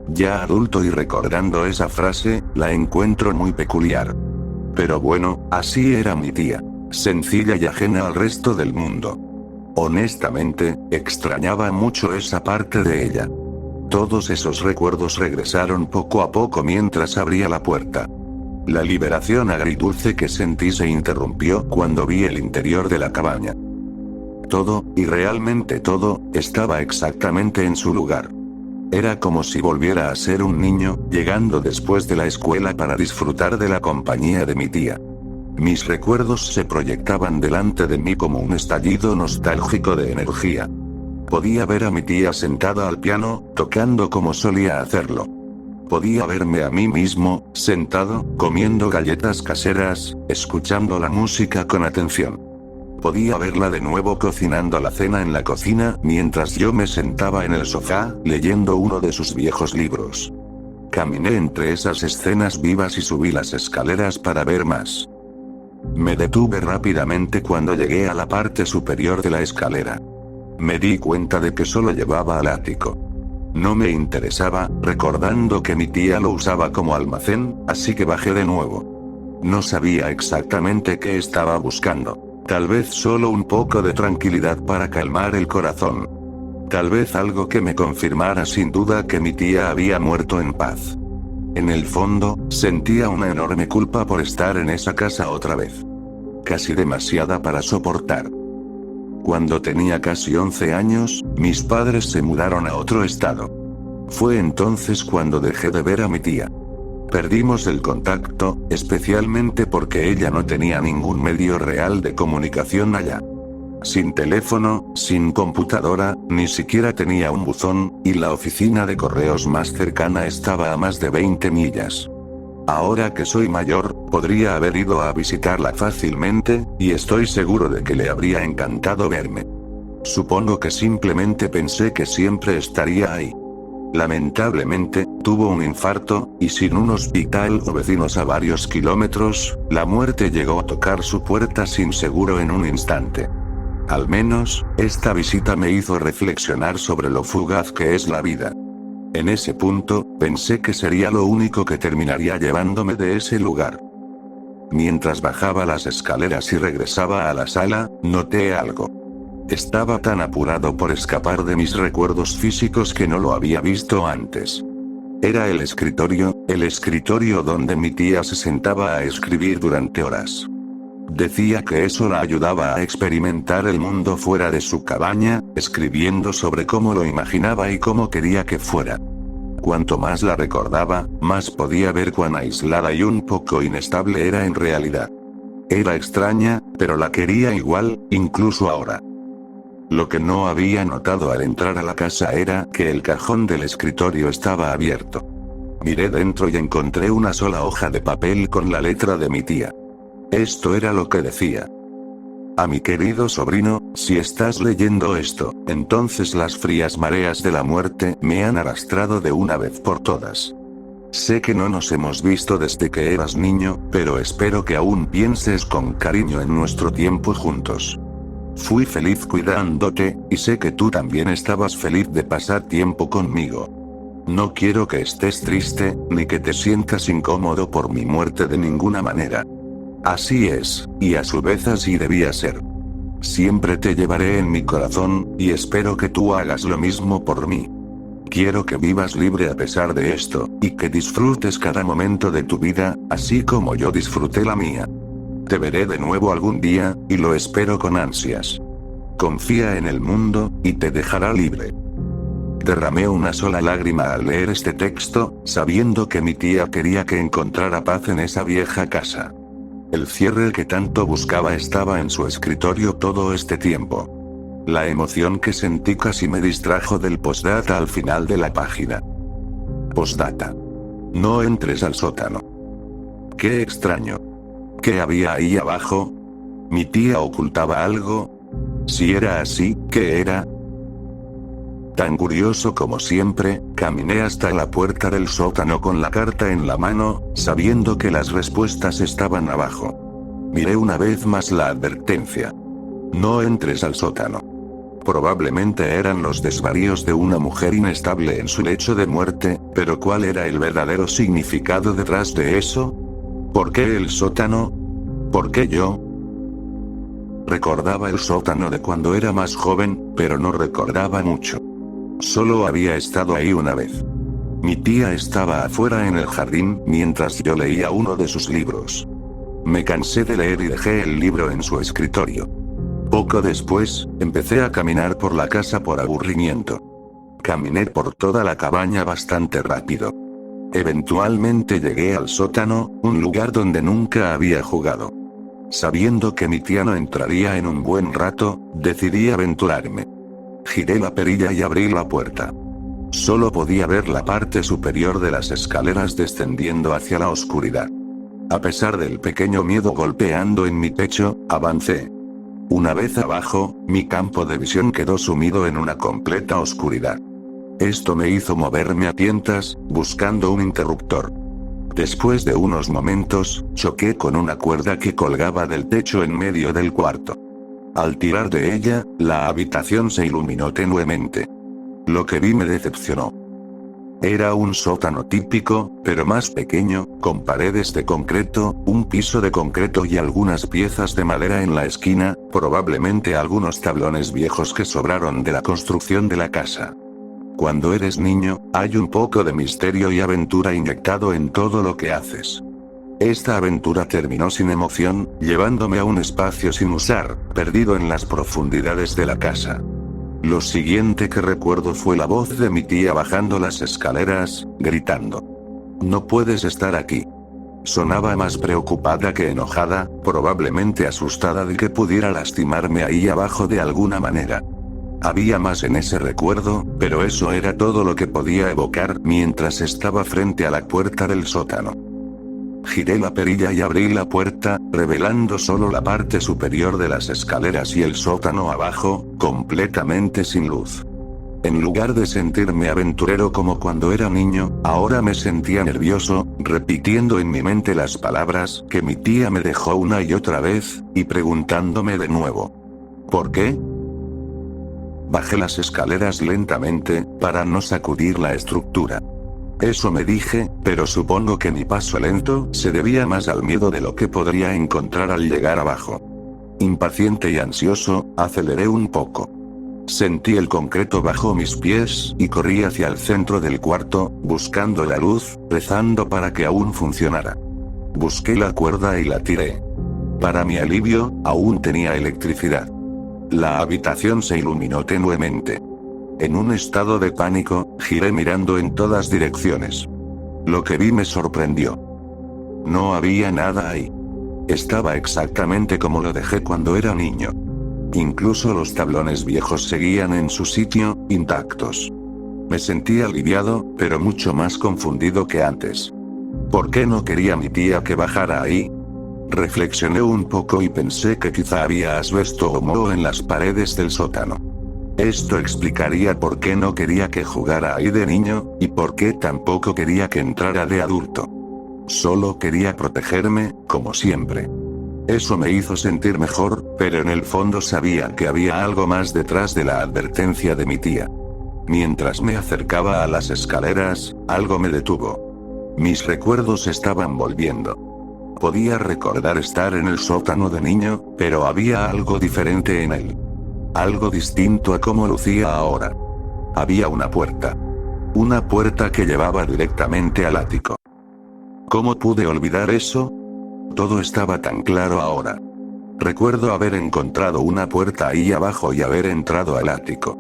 Ya adulto y recordando esa frase, la encuentro muy peculiar. Pero bueno, así era mi tía. Sencilla y ajena al resto del mundo. Honestamente, extrañaba mucho esa parte de ella. Todos esos recuerdos regresaron poco a poco mientras abría la puerta. La liberación agridulce que sentí se interrumpió cuando vi el interior de la cabaña. Todo, y realmente todo, estaba exactamente en su lugar. Era como si volviera a ser un niño, llegando después de la escuela para disfrutar de la compañía de mi tía. Mis recuerdos se proyectaban delante de mí como un estallido nostálgico de energía. Podía ver a mi tía sentada al piano, tocando como solía hacerlo. Podía verme a mí mismo, sentado, comiendo galletas caseras, escuchando la música con atención. Podía verla de nuevo cocinando la cena en la cocina, mientras yo me sentaba en el sofá, leyendo uno de sus viejos libros. Caminé entre esas escenas vivas y subí las escaleras para ver más. Me detuve rápidamente cuando llegué a la parte superior de la escalera. Me di cuenta de que solo llevaba al ático. No me interesaba, recordando que mi tía lo usaba como almacén, así que bajé de nuevo. No sabía exactamente qué estaba buscando. Tal vez solo un poco de tranquilidad para calmar el corazón. Tal vez algo que me confirmara sin duda que mi tía había muerto en paz. En el fondo, sentía una enorme culpa por estar en esa casa otra vez. Casi demasiada para soportar. Cuando tenía casi 11 años, mis padres se mudaron a otro estado. Fue entonces cuando dejé de ver a mi tía. Perdimos el contacto, especialmente porque ella no tenía ningún medio real de comunicación allá. Sin teléfono, sin computadora, ni siquiera tenía un buzón, y la oficina de correos más cercana estaba a más de 20 millas. Ahora que soy mayor, podría haber ido a visitarla fácilmente, y estoy seguro de que le habría encantado verme. Supongo que simplemente pensé que siempre estaría ahí. Lamentablemente, tuvo un infarto, y sin un hospital o vecinos a varios kilómetros, la muerte llegó a tocar su puerta sin seguro en un instante. Al menos, esta visita me hizo reflexionar sobre lo fugaz que es la vida. En ese punto, pensé que sería lo único que terminaría llevándome de ese lugar. Mientras bajaba las escaleras y regresaba a la sala, noté algo. Estaba tan apurado por escapar de mis recuerdos físicos que no lo había visto antes. Era el escritorio donde mi tía se sentaba a escribir durante horas. Decía que eso la ayudaba a experimentar el mundo fuera de su cabaña, escribiendo sobre cómo lo imaginaba y cómo quería que fuera. Cuanto más la recordaba, más podía ver cuán aislada y un poco inestable era en realidad. Era extraña, pero la quería igual, incluso ahora. Lo que no había notado al entrar a la casa era que el cajón del escritorio estaba abierto. Miré dentro y encontré una sola hoja de papel con la letra de mi tía. Esto era lo que decía. A mi querido sobrino, si estás leyendo esto, entonces las frías mareas de la muerte me han arrastrado de una vez por todas. Sé que no nos hemos visto desde que eras niño, pero espero que aún pienses con cariño en nuestro tiempo juntos. Fui feliz cuidándote, y sé que tú también estabas feliz de pasar tiempo conmigo. No quiero que estés triste, ni que te sientas incómodo por mi muerte de ninguna manera. Así es, y a su vez así debía ser. Siempre te llevaré en mi corazón, y espero que tú hagas lo mismo por mí. Quiero que vivas libre a pesar de esto, y que disfrutes cada momento de tu vida, así como yo disfruté la mía. Te veré de nuevo algún día, y lo espero con ansias. Confía en el mundo, y te dejará libre. Derramé una sola lágrima al leer este texto, sabiendo que mi tía quería que encontrara paz en esa vieja casa. El cierre que tanto buscaba estaba en su escritorio todo este tiempo. La emoción que sentí casi me distrajo del postdata al final de la página. Postdata. No entres al sótano. Qué extraño. ¿Qué había ahí abajo? ¿Mi tía ocultaba algo? Si era así, ¿qué era? Tan curioso como siempre, caminé hasta la puerta del sótano con la carta en la mano, sabiendo que las respuestas estaban abajo. Miré una vez más la advertencia. No entres al sótano. Probablemente eran los desvaríos de una mujer inestable en su lecho de muerte, pero ¿cuál era el verdadero significado detrás de eso? ¿Por qué el sótano? ¿Por qué yo? Recordaba el sótano de cuando era más joven, pero no recordaba mucho. Solo había estado ahí una vez. Mi tía estaba afuera en el jardín mientras yo leía uno de sus libros. Me cansé de leer y dejé el libro en su escritorio. Poco después, empecé a caminar por la casa por aburrimiento. Caminé por toda la cabaña bastante rápido. Eventualmente llegué al sótano, un lugar donde nunca había jugado. Sabiendo que mi tía no entraría en un buen rato, decidí aventurarme. Giré la perilla y abrí la puerta. Solo podía ver la parte superior de las escaleras descendiendo hacia la oscuridad. A pesar del pequeño miedo golpeando en mi pecho, avancé. Una vez abajo, mi campo de visión quedó sumido en una completa oscuridad. Esto me hizo moverme a tientas, buscando un interruptor. Después de unos momentos, choqué con una cuerda que colgaba del techo en medio del cuarto. Al tirar de ella, la habitación se iluminó tenuemente. Lo que vi me decepcionó. Era un sótano típico, pero más pequeño, con paredes de concreto, un piso de concreto y algunas piezas de madera en la esquina, probablemente algunos tablones viejos que sobraron de la construcción de la casa. Cuando eres niño, hay un poco de misterio y aventura inyectado en todo lo que haces. Esta aventura terminó sin emoción, llevándome a un espacio sin usar, perdido en las profundidades de la casa. Lo siguiente que recuerdo fue la voz de mi tía bajando las escaleras, gritando: "No puedes estar aquí". Sonaba más preocupada que enojada, probablemente asustada de que pudiera lastimarme ahí abajo de alguna manera. Había más en ese recuerdo, pero eso era todo lo que podía evocar mientras estaba frente a la puerta del sótano. Giré la perilla y abrí la puerta, revelando solo la parte superior de las escaleras y el sótano abajo, completamente sin luz. En lugar de sentirme aventurero como cuando era niño, ahora me sentía nervioso, repitiendo en mi mente las palabras que mi tía me dejó una y otra vez, y preguntándome de nuevo: ¿por qué? Bajé las escaleras lentamente, para no sacudir la estructura. Eso me dije, pero supongo que mi paso lento se debía más al miedo de lo que podría encontrar al llegar abajo. Impaciente y ansioso, aceleré un poco. Sentí el concreto bajo mis pies, y corrí hacia el centro del cuarto, buscando la luz, rezando para que aún funcionara. Busqué la cuerda y la tiré. Para mi alivio, aún tenía electricidad. La habitación se iluminó tenuemente. En un estado de pánico, giré mirando en todas direcciones. Lo que vi me sorprendió. No había nada ahí. Estaba exactamente como lo dejé cuando era niño. Incluso los tablones viejos seguían en su sitio, intactos. Me sentí aliviado, pero mucho más confundido que antes. ¿Por qué no quería mi tía que bajara ahí? Reflexioné un poco y pensé que quizá había asbesto o moho en las paredes del sótano. Esto explicaría por qué no quería que jugara ahí de niño, y por qué tampoco quería que entrara de adulto. Solo quería protegerme, como siempre. Eso me hizo sentir mejor, pero en el fondo sabía que había algo más detrás de la advertencia de mi tía. Mientras me acercaba a las escaleras, algo me detuvo. Mis recuerdos estaban volviendo. Podía recordar estar en el sótano de niño, pero había algo diferente en él. Algo distinto a cómo lucía ahora. Había una puerta. Una puerta que llevaba directamente al ático. ¿Cómo pude olvidar eso? Todo estaba tan claro ahora. Recuerdo haber encontrado una puerta ahí abajo y haber entrado al ático.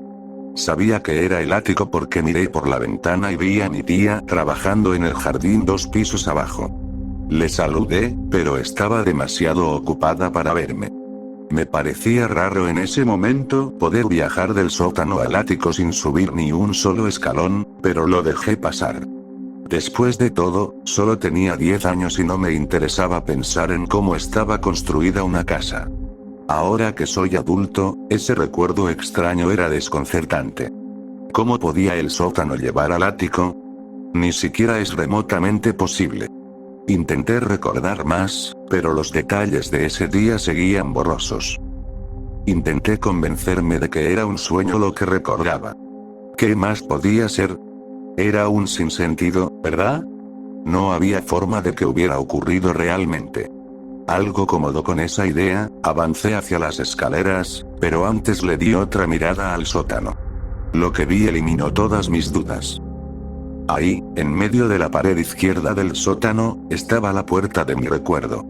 Sabía que era el ático porque miré por la ventana y vi a mi tía trabajando en el jardín 2 pisos abajo. Le saludé, pero estaba demasiado ocupada para verme. Me parecía raro en ese momento poder viajar del sótano al ático sin subir ni un solo escalón, pero lo dejé pasar. Después de todo, solo tenía 10 años y no me interesaba pensar en cómo estaba construida una casa. Ahora que soy adulto, ese recuerdo extraño era desconcertante. ¿Cómo podía el sótano llevar al ático? Ni siquiera es remotamente posible. Intenté recordar más, pero los detalles de ese día seguían borrosos. Intenté convencerme de que era un sueño lo que recordaba. ¿Qué más podía ser? Era un sinsentido, ¿verdad? No había forma de que hubiera ocurrido realmente. Algo cómodo con esa idea, avancé hacia las escaleras, pero antes le di otra mirada al sótano. Lo que vi eliminó todas mis dudas. Ahí, en medio de la pared izquierda del sótano, estaba la puerta de mi recuerdo.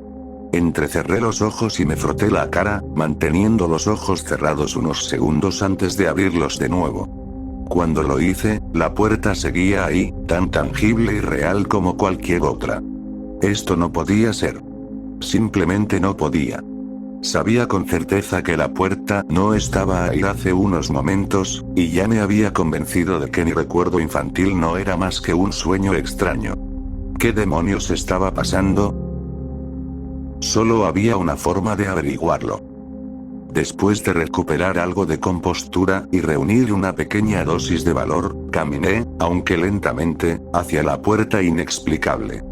Entrecerré los ojos y me froté la cara, manteniendo los ojos cerrados unos segundos antes de abrirlos de nuevo. Cuando lo hice, la puerta seguía ahí, tan tangible y real como cualquier otra. Esto no podía ser. Simplemente no podía. Sabía con certeza que la puerta no estaba ahí hace unos momentos, y ya me había convencido de que mi recuerdo infantil no era más que un sueño extraño. ¿Qué demonios estaba pasando? Solo había una forma de averiguarlo. Después de recuperar algo de compostura y reunir una pequeña dosis de valor, caminé, aunque lentamente, hacia la puerta inexplicable.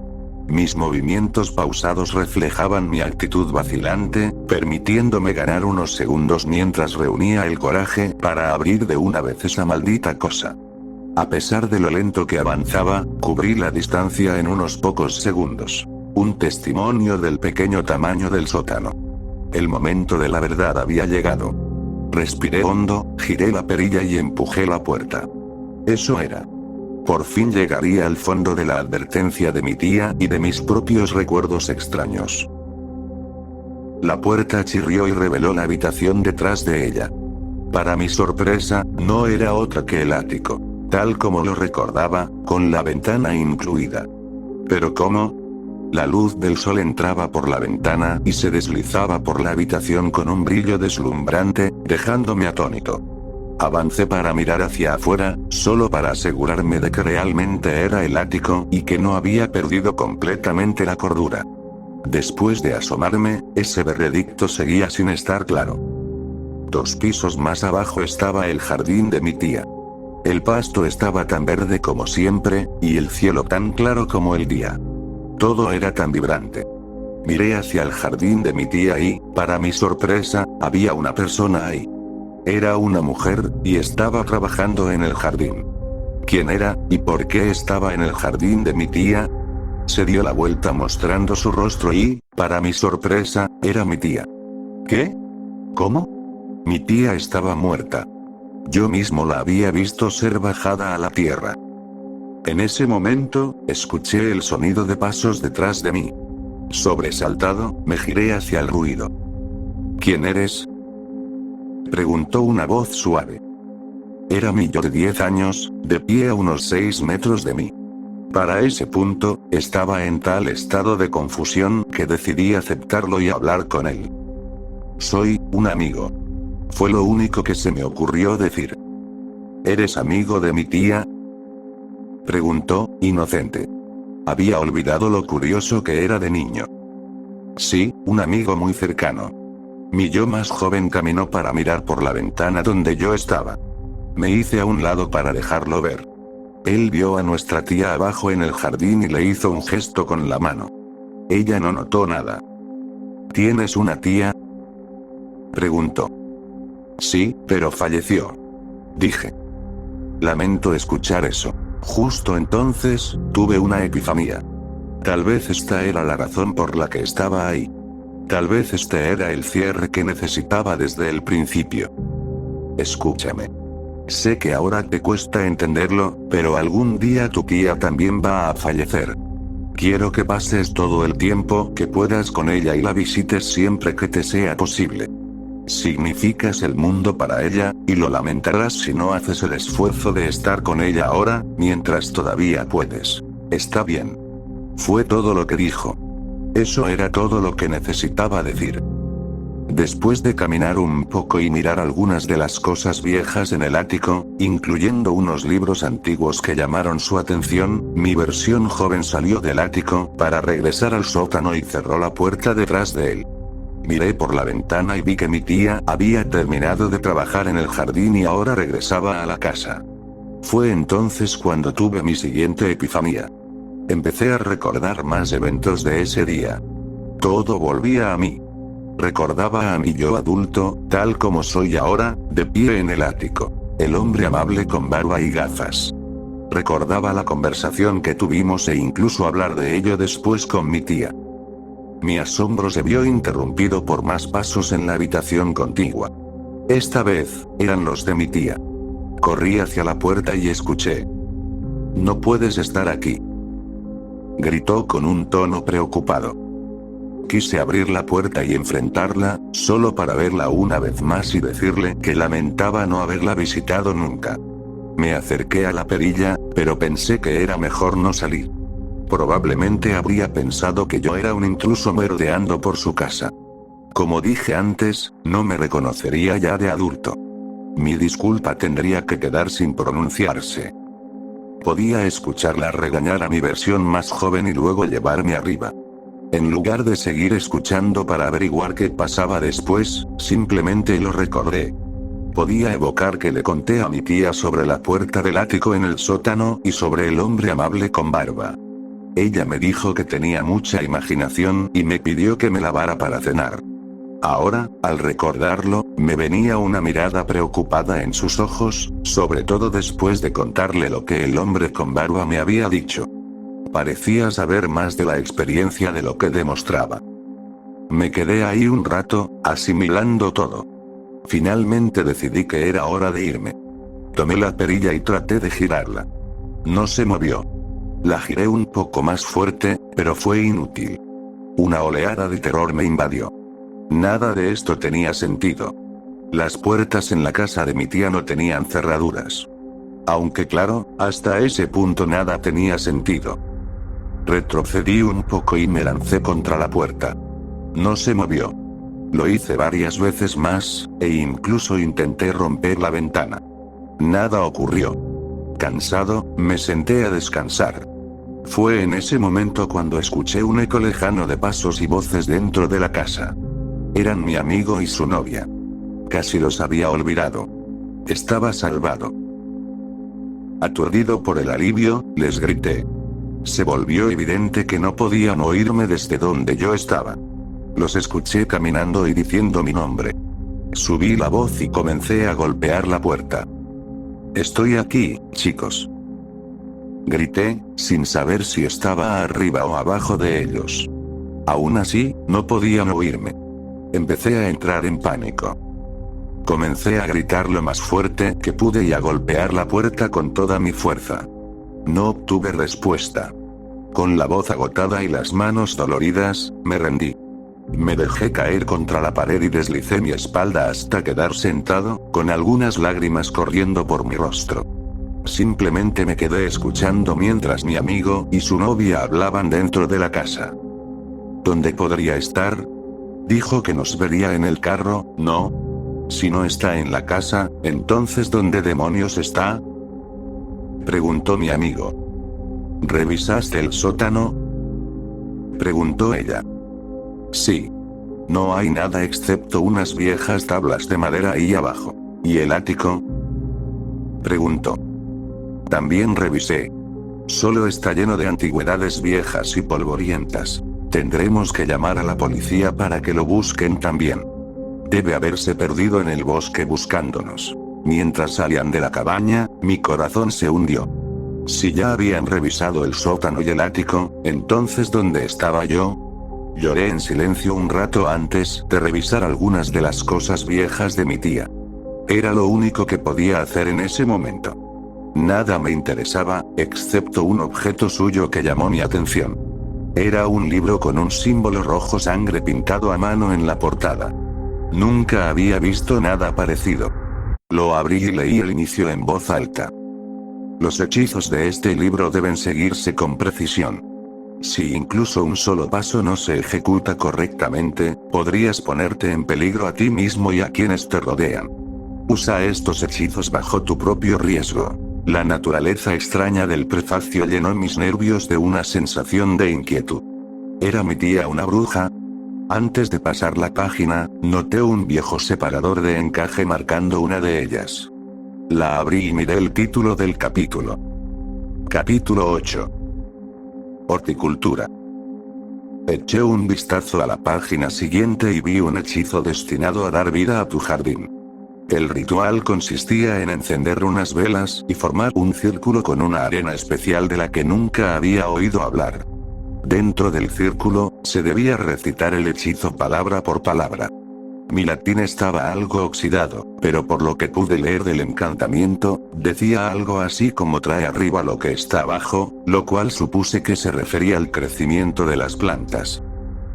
Mis movimientos pausados reflejaban mi actitud vacilante, permitiéndome ganar unos segundos mientras reunía el coraje para abrir de una vez esa maldita cosa. A pesar de lo lento que avanzaba, cubrí la distancia en unos pocos segundos. Un testimonio del pequeño tamaño del sótano. El momento de la verdad había llegado. Respiré hondo, giré la perilla y empujé la puerta. Eso era. Por fin llegaría al fondo de la advertencia de mi tía y de mis propios recuerdos extraños. La puerta chirrió y reveló la habitación detrás de ella. Para mi sorpresa, no era otra que el ático, tal como lo recordaba, con la ventana incluida. ¿Pero cómo? La luz del sol entraba por la ventana y se deslizaba por la habitación con un brillo deslumbrante, dejándome atónito. Avancé para mirar hacia afuera, solo para asegurarme de que realmente era el ático y que no había perdido completamente la cordura. Después de asomarme, ese veredicto seguía sin estar claro. 2 pisos más abajo estaba el jardín de mi tía. El pasto estaba tan verde como siempre, y el cielo tan claro como el día. Todo era tan vibrante. Miré hacia el jardín de mi tía y, para mi sorpresa, había una persona ahí. Era una mujer, y estaba trabajando en el jardín. ¿Quién era, y por qué estaba en el jardín de mi tía? Se dio la vuelta mostrando su rostro y, para mi sorpresa, era mi tía. ¿Qué? ¿Cómo? Mi tía estaba muerta. Yo mismo la había visto ser bajada a la tierra. En ese momento, escuché el sonido de pasos detrás de mí. Sobresaltado, me giré hacia el ruido. ¿Quién eres?, preguntó una voz suave. Era mi yo de 10 años, de pie a unos 6 metros de mí. Para ese punto, estaba en tal estado de confusión que decidí aceptarlo y hablar con él. Soy un amigo. Fue lo único que se me ocurrió decir. ¿Eres amigo de mi tía?, preguntó, inocente. Había olvidado lo curioso que era de niño. Sí, un amigo muy cercano. Mi yo más joven caminó para mirar por la ventana donde yo estaba. Me hice a un lado para dejarlo ver. Él vio a nuestra tía abajo en el jardín y le hizo un gesto con la mano. Ella no notó nada. ¿Tienes una tía?, preguntó. Sí, pero falleció, dije. Lamento escuchar eso. Justo entonces, tuve una epifanía. Tal vez esta era la razón por la que estaba ahí. Tal vez este era el cierre que necesitaba desde el principio. Escúchame. Sé que ahora te cuesta entenderlo, pero algún día tu tía también va a fallecer. Quiero que pases todo el tiempo que puedas con ella y la visites siempre que te sea posible. Significas el mundo para ella, y lo lamentarás si no haces el esfuerzo de estar con ella ahora, mientras todavía puedes. ¿Está bien? Fue todo lo que dijo. Eso era todo lo que necesitaba decir. Después de caminar un poco y mirar algunas de las cosas viejas en el ático, incluyendo unos libros antiguos que llamaron su atención, mi versión joven salió del ático para regresar al sótano y cerró la puerta detrás de él. Miré por la ventana y vi que mi tía había terminado de trabajar en el jardín y ahora regresaba a la casa. Fue entonces cuando tuve mi siguiente epifanía. Empecé a recordar más eventos de ese día. Todo volvía a mí. Recordaba a mi yo adulto, tal como soy ahora, de pie en el ático. El hombre amable con barba y gafas. Recordaba la conversación que tuvimos e incluso hablar de ello después con mi tía. Mi asombro se vio interrumpido por más pasos en la habitación contigua. Esta vez, eran los de mi tía. Corrí hacia la puerta y escuché. No puedes estar aquí. Gritó con un tono preocupado. Quise abrir la puerta y enfrentarla, solo para verla una vez más y decirle que lamentaba no haberla visitado nunca. Me acerqué a la perilla, pero pensé que era mejor no salir. Probablemente habría pensado que yo era un intruso merodeando por su casa. Como dije antes, no me reconocería ya de adulto. Mi disculpa tendría que quedar sin pronunciarse. Podía escucharla regañar a mi versión más joven y luego llevarme arriba. En lugar de seguir escuchando para averiguar qué pasaba después, simplemente lo recordé. Podía evocar que le conté a mi tía sobre la puerta del ático en el sótano y sobre el hombre amable con barba. Ella me dijo que tenía mucha imaginación y me pidió que me lavara para cenar. Ahora, al recordarlo, me venía una mirada preocupada en sus ojos, sobre todo después de contarle lo que el hombre con barba me había dicho. Parecía saber más de la experiencia de lo que demostraba. Me quedé ahí un rato, asimilando todo. Finalmente decidí que era hora de irme. Tomé la perilla y traté de girarla. No se movió. La giré un poco más fuerte, pero fue inútil. Una oleada de terror me invadió. Nada de esto tenía sentido. Las puertas en la casa de mi tía no tenían cerraduras. Aunque claro, hasta ese punto nada tenía sentido. Retrocedí un poco y me lancé contra la puerta. No se movió. Lo hice varias veces más, e incluso intenté romper la ventana. Nada ocurrió. Cansado, me senté a descansar. Fue en ese momento cuando escuché un eco lejano de pasos y voces dentro de la casa. Eran mi amigo y su novia. Casi los había olvidado. Estaba salvado. Aturdido por el alivio, les grité. Se volvió evidente que no podían oírme desde donde yo estaba. Los escuché caminando y diciendo mi nombre. Subí la voz y comencé a golpear la puerta. Estoy aquí, chicos. Grité, sin saber si estaba arriba o abajo de ellos. Aún así, no podían oírme. Empecé a entrar en pánico. Comencé a gritar lo más fuerte que pude y a golpear la puerta con toda mi fuerza. No obtuve respuesta. Con la voz agotada y las manos doloridas, me rendí. Me dejé caer contra la pared y deslicé mi espalda hasta quedar sentado, con algunas lágrimas corriendo por mi rostro. Simplemente me quedé escuchando mientras mi amigo y su novia hablaban dentro de la casa. ¿Dónde podría estar? Dijo que nos vería en el carro, ¿no? Si no está en la casa, entonces ¿dónde demonios está? Preguntó mi amigo. ¿Revisaste el sótano? Preguntó ella. Sí. No hay nada excepto unas viejas tablas de madera ahí abajo. ¿Y el ático? Preguntó. También revisé. Solo está lleno de antigüedades viejas y polvorientas. Tendremos que llamar a la policía para que lo busquen también. Debe haberse perdido en el bosque buscándonos. Mientras salían de la cabaña, mi corazón se hundió. Si ya habían revisado el sótano y el ático, entonces ¿dónde estaba yo? Lloré en silencio un rato antes de revisar algunas de las cosas viejas de mi tía. Era lo único que podía hacer en ese momento. Nada me interesaba, excepto un objeto suyo que llamó mi atención. Era un libro con un símbolo rojo sangre pintado a mano en la portada. Nunca había visto nada parecido. Lo abrí y leí el inicio en voz alta. Los hechizos de este libro deben seguirse con precisión. Si incluso un solo paso no se ejecuta correctamente, podrías ponerte en peligro a ti mismo y a quienes te rodean. Usa estos hechizos bajo tu propio riesgo. La naturaleza extraña del prefacio llenó mis nervios de una sensación de inquietud. ¿Era mi tía una bruja? Antes de pasar la página, noté un viejo separador de encaje marcando una de ellas. La abrí y miré el título del capítulo. Capítulo 8. Horticultura. Eché un vistazo a la página siguiente y vi un hechizo destinado a dar vida a tu jardín. El ritual consistía en encender unas velas y formar un círculo con una arena especial de la que nunca había oído hablar. Dentro del círculo, se debía recitar el hechizo palabra por palabra. Mi latín estaba algo oxidado, pero por lo que pude leer del encantamiento, Decía algo así como trae arriba lo que está abajo, lo cual supuse que se refería al crecimiento de las plantas.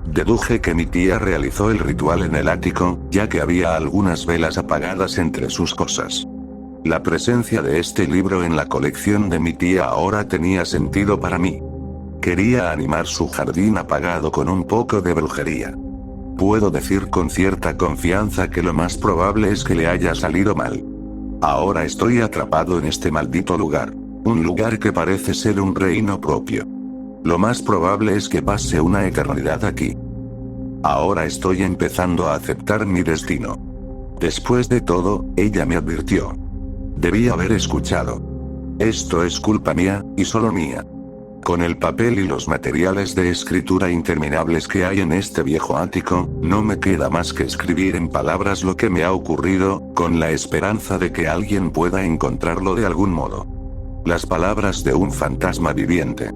Deduje que mi tía realizó el ritual en el ático, ya que había algunas velas apagadas entre sus cosas. La presencia de este libro en la colección de mi tía ahora tenía sentido para mí. Quería animar su jardín apagado con un poco de brujería. Puedo decir con cierta confianza que lo más probable es que le haya salido mal. Ahora estoy atrapado en este maldito lugar. Un lugar que parece ser un reino propio. Lo más probable es que pase una eternidad aquí. Ahora estoy empezando a aceptar mi destino. Después de todo, ella me advirtió. Debí haber escuchado. Esto es culpa mía, y solo mía. Con el papel y los materiales de escritura interminables que hay en este viejo ático, no me queda más que escribir en palabras lo que me ha ocurrido, con la esperanza de que alguien pueda encontrarlo de algún modo. Las palabras de un fantasma viviente.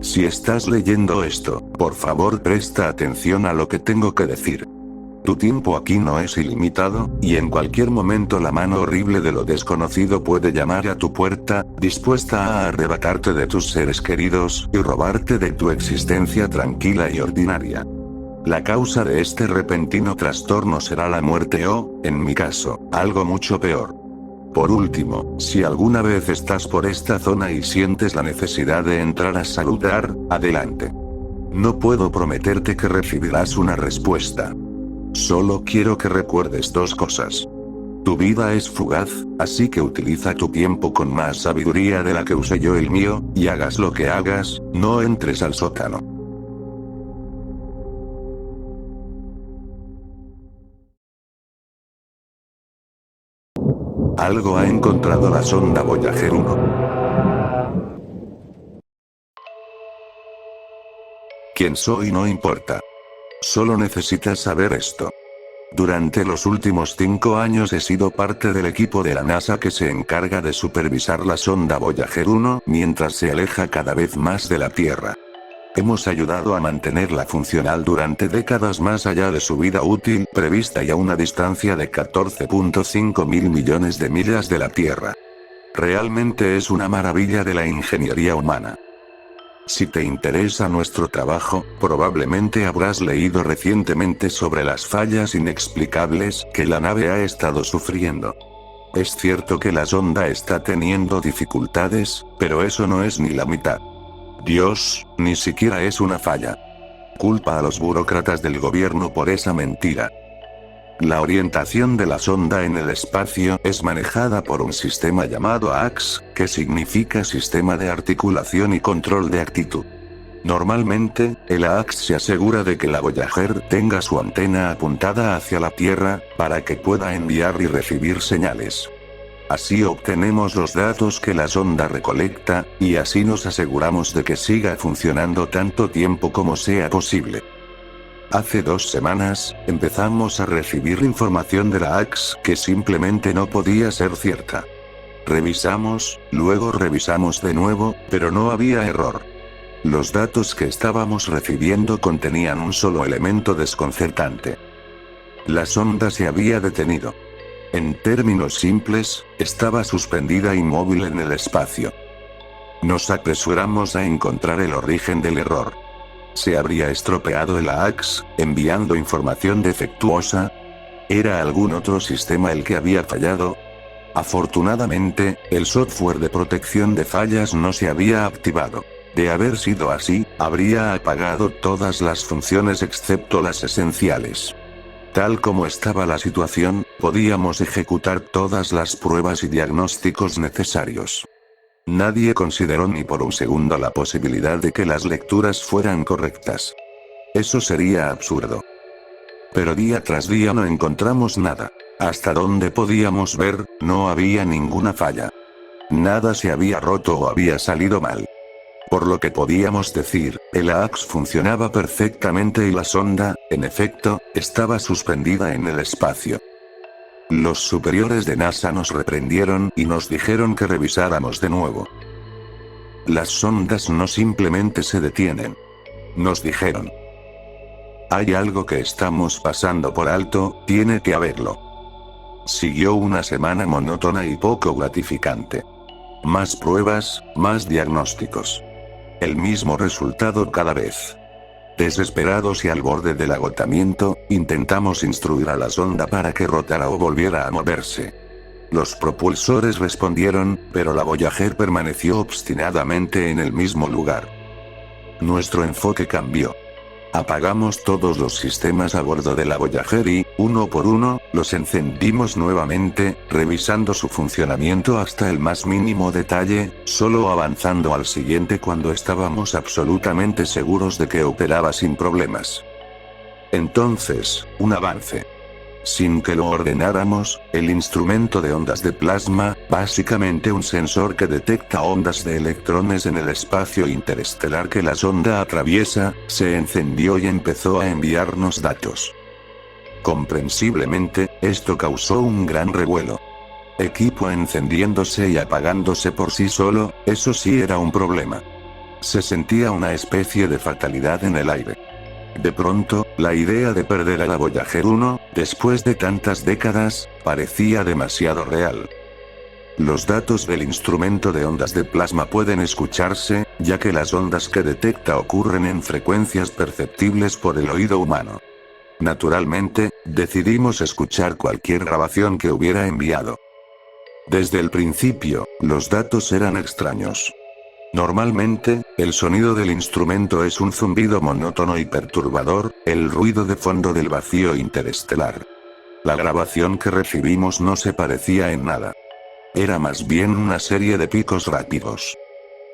Si estás leyendo esto, por favor presta atención a lo que tengo que decir. Tu tiempo aquí no es ilimitado, y en cualquier momento la mano horrible de lo desconocido puede llamar a tu puerta, dispuesta a arrebatarte de tus seres queridos, y robarte de tu existencia tranquila y ordinaria. La causa de este repentino trastorno será la muerte o, en mi caso, algo mucho peor. Por último, si alguna vez estás por esta zona y sientes la necesidad de entrar a saludar, adelante. No puedo prometerte que recibirás una respuesta. Solo quiero que recuerdes dos cosas. Tu vida es fugaz, así que utiliza tu tiempo con más sabiduría de la que usé yo el mío, y hagas lo que hagas, no entres al sótano. Algo ha encontrado la sonda Voyager 1. Quién soy no importa. Solo necesitas saber esto. Durante los últimos 5 años he sido parte del equipo de la NASA que se encarga de supervisar la sonda Voyager 1 mientras se aleja cada vez más de la Tierra. Hemos ayudado a mantenerla funcional durante décadas más allá de su vida útil prevista y a una distancia de 14.5 mil millones de millas de la Tierra. Realmente es una maravilla de la ingeniería humana. Si te interesa nuestro trabajo, probablemente habrás leído recientemente sobre las fallas inexplicables que la nave ha estado sufriendo. Es cierto que la sonda está teniendo dificultades, pero eso no es ni la mitad. Dios, ni siquiera es una falla. Culpa a los burócratas del gobierno por esa mentira. La orientación de la sonda en el espacio es manejada por un sistema llamado AX, que significa Sistema de Articulación y Control de Actitud. Normalmente, el AX se asegura de que la Voyager tenga su antena apuntada hacia la Tierra, para que pueda enviar y recibir señales. Así obtenemos los datos que la sonda recolecta, y así nos aseguramos de que siga funcionando tanto tiempo como sea posible. Hace 2 semanas, empezamos a recibir información de la AX que simplemente no podía ser cierta. Revisamos, luego revisamos de nuevo, pero no había error. Los datos que estábamos recibiendo contenían un solo elemento desconcertante. La sonda se había detenido. En términos simples, estaba suspendida inmóvil en el espacio. Nos apresuramos a encontrar el origen del error. ¿Se habría estropeado el AX, enviando información defectuosa? ¿Era algún otro sistema el que había fallado? Afortunadamente, el software de protección de fallas no se había activado. De haber sido así, habría apagado todas las funciones excepto las esenciales. Tal como estaba la situación, podíamos ejecutar todas las pruebas y diagnósticos necesarios. Nadie consideró ni por un segundo la posibilidad de que las lecturas fueran correctas. Eso sería absurdo. Pero día tras día no encontramos nada. Hasta donde podíamos ver, no había ninguna falla. Nada se había roto o había salido mal. Por lo que podíamos decir, el AX funcionaba perfectamente y la sonda, en efecto, estaba suspendida en el espacio. Los superiores de NASA nos reprendieron y nos dijeron que revisáramos de nuevo. Las sondas no simplemente se detienen. Nos dijeron. Hay algo que estamos pasando por alto, tiene que haberlo. Siguió una semana monótona y poco gratificante. Más pruebas, más diagnósticos. El mismo resultado cada vez. Desesperados y al borde del agotamiento, intentamos instruir a la sonda para que rotara o volviera a moverse. Los propulsores respondieron, pero la Voyager permaneció obstinadamente en el mismo lugar. Nuestro enfoque cambió. Apagamos todos los sistemas a bordo de la Voyager y, uno por uno, los encendimos nuevamente, revisando su funcionamiento hasta el más mínimo detalle, solo avanzando al siguiente cuando estábamos absolutamente seguros de que operaba sin problemas. Entonces, un avance. Sin que lo ordenáramos, el instrumento de ondas de plasma, básicamente un sensor que detecta ondas de electrones en el espacio interestelar que la sonda atraviesa, se encendió y empezó a enviarnos datos. Comprensiblemente, esto causó un gran revuelo. Equipo encendiéndose y apagándose por sí solo, eso sí era un problema. Se sentía una especie de fatalidad en el aire. De pronto, la idea de perder a la Voyager 1, después de tantas décadas, parecía demasiado real. Los datos del instrumento de ondas de plasma pueden escucharse, ya que las ondas que detecta ocurren en frecuencias perceptibles por el oído humano. Naturalmente, decidimos escuchar cualquier grabación que hubiera enviado. Desde el principio, los datos eran extraños. Normalmente, el sonido del instrumento es un zumbido monótono y perturbador, el ruido de fondo del vacío interestelar. La grabación que recibimos no se parecía en nada. Era más bien una serie de picos rápidos.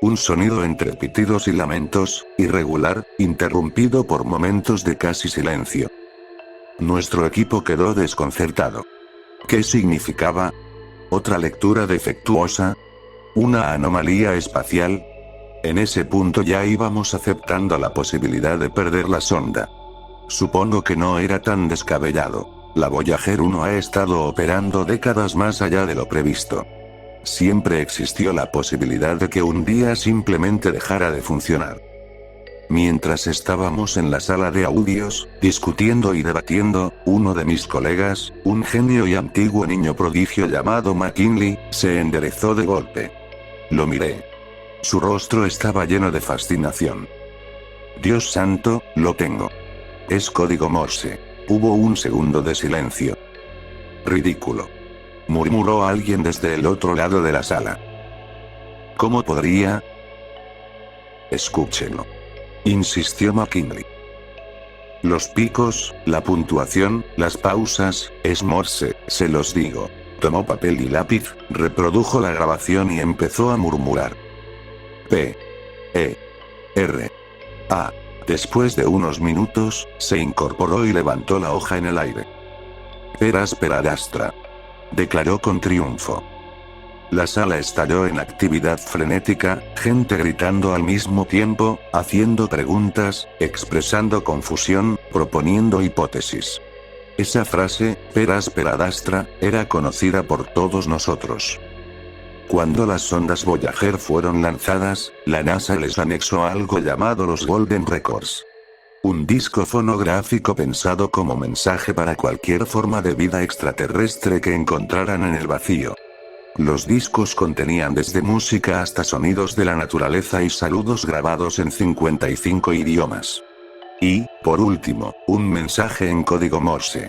Un sonido entre pitidos y lamentos, irregular, interrumpido por momentos de casi silencio. Nuestro equipo quedó desconcertado. ¿Qué significaba? ¿Otra lectura defectuosa? ¿Una anomalía espacial? En ese punto ya íbamos aceptando la posibilidad de perder la sonda. Supongo que no era tan descabellado. La Voyager 1 ha estado operando décadas más allá de lo previsto. Siempre existió la posibilidad de que un día simplemente dejara de funcionar. Mientras estábamos en la sala de audios, discutiendo y debatiendo, uno de mis colegas, un genio y antiguo niño prodigio llamado McKinley, se enderezó de golpe. Lo miré. Su rostro estaba lleno de fascinación. Dios santo, lo tengo. Es código Morse. Hubo un segundo de silencio. Ridículo. Murmuró alguien desde el otro lado de la sala. ¿Cómo podría? Escúchenlo. Insistió McKinley. Los picos, la puntuación, las pausas, es Morse, se los digo. Tomó papel y lápiz, reprodujo la grabación y empezó a murmurar. P. E. R. A. Después de unos minutos, se incorporó y levantó la hoja en el aire. Perasperadastra. Declaró con triunfo. La sala estalló en actividad frenética, gente gritando al mismo tiempo, haciendo preguntas, expresando confusión, proponiendo hipótesis. Esa frase, perasperadastra, era conocida por todos nosotros. Cuando las sondas Voyager fueron lanzadas, la NASA les anexó algo llamado los Golden Records. Un disco fonográfico pensado como mensaje para cualquier forma de vida extraterrestre que encontraran en el vacío. Los discos contenían desde música hasta sonidos de la naturaleza y saludos grabados en 55 idiomas. Y, por último, un mensaje en código Morse.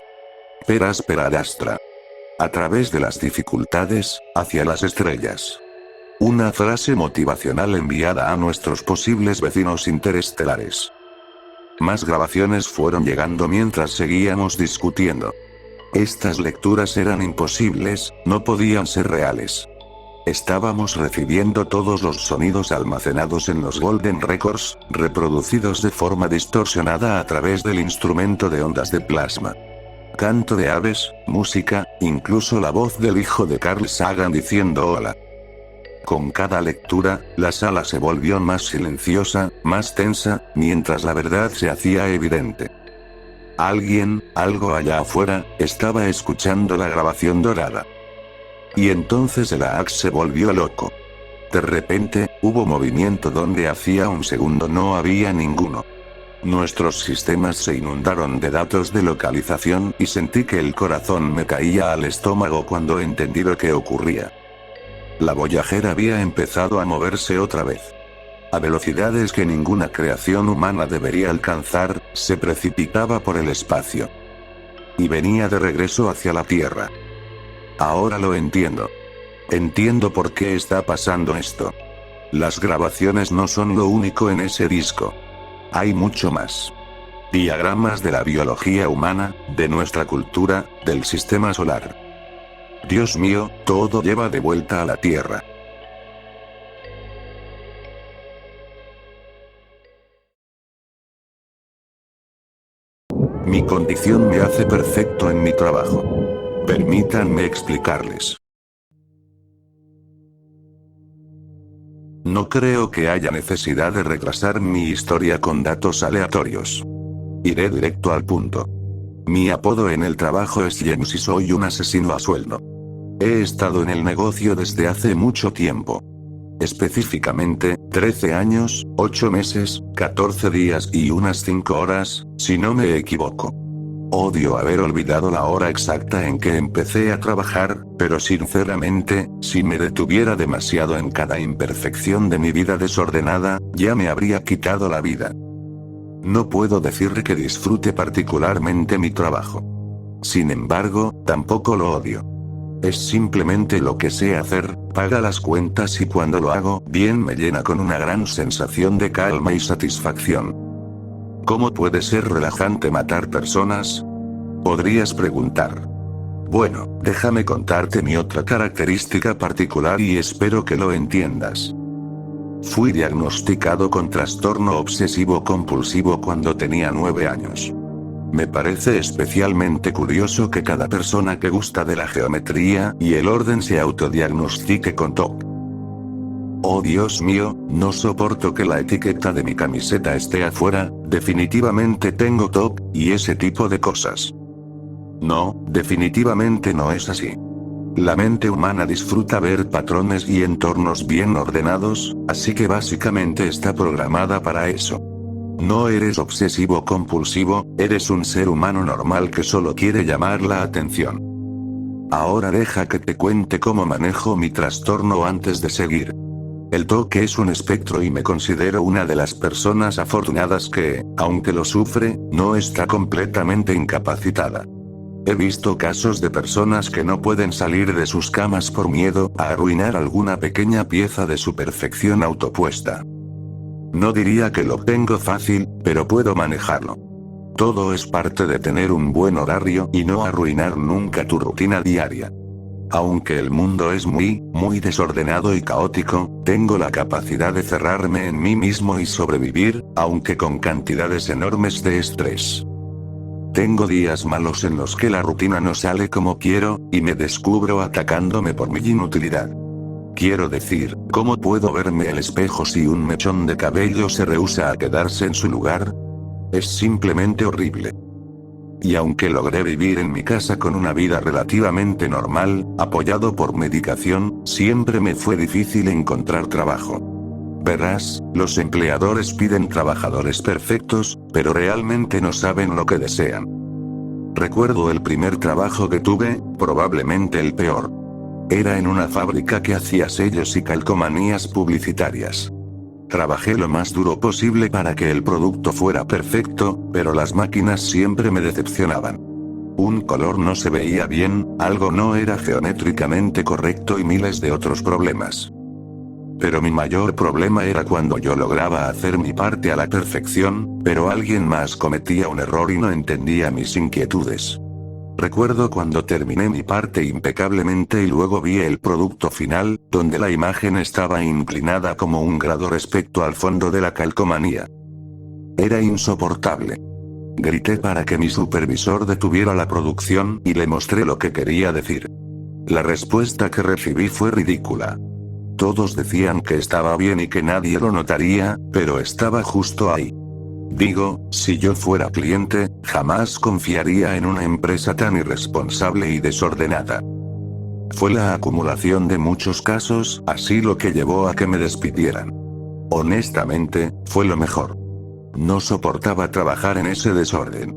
Perasperadastra. A través de las dificultades, hacia las estrellas. Una frase motivacional enviada a nuestros posibles vecinos interestelares. Más grabaciones fueron llegando mientras seguíamos discutiendo. Estas lecturas eran imposibles, no podían ser reales. Estábamos recibiendo todos los sonidos almacenados en los Golden Records, reproducidos de forma distorsionada a través del instrumento de ondas de plasma. Canto de aves, música, incluso la voz del hijo de Carl Sagan diciendo hola. Con cada lectura, la sala se volvió más silenciosa, más tensa, mientras la verdad se hacía evidente. Alguien, algo allá afuera, estaba escuchando la grabación dorada. Y entonces el AAX se volvió loco. De repente, hubo movimiento donde hacía un segundo no había ninguno. Nuestros sistemas se inundaron de datos de localización y sentí que el corazón me caía al estómago cuando entendí lo que ocurría. La Voyager había empezado a moverse otra vez. A velocidades que ninguna creación humana debería alcanzar, se precipitaba por el espacio. Y venía de regreso hacia la Tierra. Ahora lo entiendo. Entiendo por qué está pasando esto. Las grabaciones no son lo único en ese disco. Hay mucho más. Diagramas de la biología humana, de nuestra cultura, del sistema solar. Dios mío, todo lleva de vuelta a la Tierra. Mi condición me hace perfecto en mi trabajo. Permítanme explicarles. No creo que haya necesidad de retrasar mi historia con datos aleatorios. Iré directo al punto. Mi apodo en el trabajo es James y soy un asesino a sueldo. He estado en el negocio desde hace mucho tiempo. Específicamente, 13 años, 8 meses, 14 días y unas 5 horas, si no me equivoco. Odio haber olvidado la hora exacta en que empecé a trabajar, pero sinceramente, si me detuviera demasiado en cada imperfección de mi vida desordenada, ya me habría quitado la vida. No puedo decir que disfrute particularmente mi trabajo. Sin embargo, tampoco lo odio. Es simplemente lo que sé hacer, paga las cuentas y cuando lo hago bien me llena con una gran sensación de calma y satisfacción. ¿Cómo puede ser relajante matar personas? Podrías preguntar. Bueno, déjame contarte mi otra característica particular y espero que lo entiendas. Fui diagnosticado con trastorno obsesivo compulsivo cuando tenía 9 años. Me parece especialmente curioso que cada persona que gusta de la geometría y el orden se autodiagnostique con TOC. Oh Dios mío, no soporto que la etiqueta de mi camiseta esté afuera, definitivamente tengo TOC, y ese tipo de cosas. No, definitivamente no es así. La mente humana disfruta ver patrones y entornos bien ordenados, así que básicamente está programada para eso. No eres obsesivo compulsivo, eres un ser humano normal que solo quiere llamar la atención. Ahora deja que te cuente cómo manejo mi trastorno antes de seguir. El TOC es un espectro y me considero una de las personas afortunadas que, aunque lo sufre, no está completamente incapacitada. He visto casos de personas que no pueden salir de sus camas por miedo a arruinar alguna pequeña pieza de su perfección autopuesta. No diría que lo tengo fácil, pero puedo manejarlo. Todo es parte de tener un buen horario y no arruinar nunca tu rutina diaria. Aunque el mundo es muy desordenado y caótico, tengo la capacidad de cerrarme en mí mismo y sobrevivir, aunque con cantidades enormes de estrés. Tengo días malos en los que la rutina no sale como quiero, y me descubro atacándome por mi inutilidad. Quiero decir, ¿cómo puedo verme al espejo si un mechón de cabello se rehúsa a quedarse en su lugar? Es simplemente horrible. Y aunque logré vivir en mi casa con una vida relativamente normal, apoyado por medicación, siempre me fue difícil encontrar trabajo. Verás, los empleadores piden trabajadores perfectos, pero realmente no saben lo que desean. Recuerdo el primer trabajo que tuve, probablemente el peor. Era en una fábrica que hacía sellos y calcomanías publicitarias. Trabajé lo más duro posible para que el producto fuera perfecto, pero las máquinas siempre me decepcionaban. Un color no se veía bien, algo no era geométricamente correcto y miles de otros problemas. Pero mi mayor problema era cuando yo lograba hacer mi parte a la perfección, pero alguien más cometía un error y no entendía mis inquietudes. Recuerdo cuando terminé mi parte impecablemente y luego vi el producto final, donde la imagen estaba inclinada como un grado respecto al fondo de la calcomanía. Era insoportable. Grité para que mi supervisor detuviera la producción y le mostré lo que quería decir. La respuesta que recibí fue ridícula. Todos decían que estaba bien y que nadie lo notaría, pero estaba justo ahí. Digo, si yo fuera cliente, jamás confiaría en una empresa tan irresponsable y desordenada. Fue la acumulación de muchos casos, así lo que llevó a que me despidieran. Honestamente, fue lo mejor. No soportaba trabajar en ese desorden.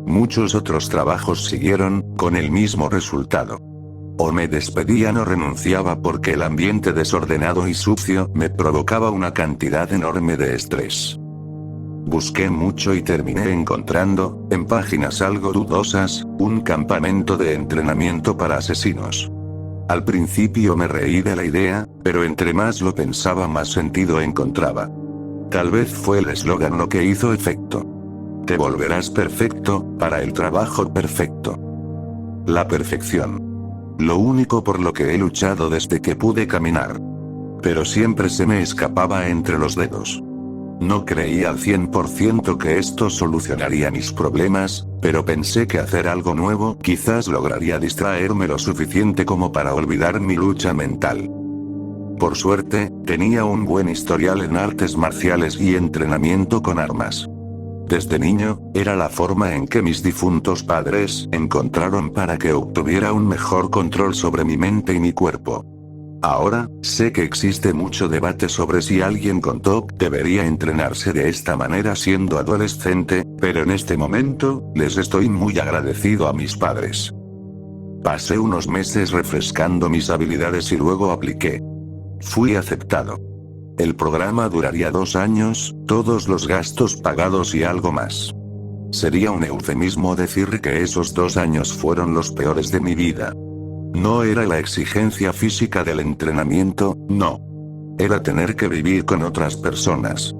Muchos otros trabajos siguieron, con el mismo resultado. O me despedían o renunciaba porque el ambiente desordenado y sucio me provocaba una cantidad enorme de estrés. Busqué mucho y terminé encontrando, en páginas algo dudosas, un campamento de entrenamiento para asesinos. Al principio me reí de la idea, pero entre más lo pensaba más sentido encontraba. Tal vez fue el eslogan lo que hizo efecto. Te volverás perfecto, para el trabajo perfecto. La perfección. Lo único por lo que he luchado desde que pude caminar. Pero siempre se me escapaba entre los dedos. No creía al 100% que esto solucionaría mis problemas, pero pensé que hacer algo nuevo quizás lograría distraerme lo suficiente como para olvidar mi lucha mental. Por suerte, tenía un buen historial en artes marciales y entrenamiento con armas. Desde niño, era la forma en que mis difuntos padres encontraron para que obtuviera un mejor control sobre mi mente y mi cuerpo. Ahora, sé que existe mucho debate sobre si alguien con TOC debería entrenarse de esta manera siendo adolescente, pero en este momento, les estoy muy agradecido a mis padres. Pasé unos meses refrescando mis habilidades y luego apliqué. Fui aceptado. El programa duraría 2 años, todos los gastos pagados y algo más. Sería un eufemismo decir que esos 2 años fueron los peores de mi vida. No era la exigencia física del entrenamiento, no. Era tener que vivir con otras personas.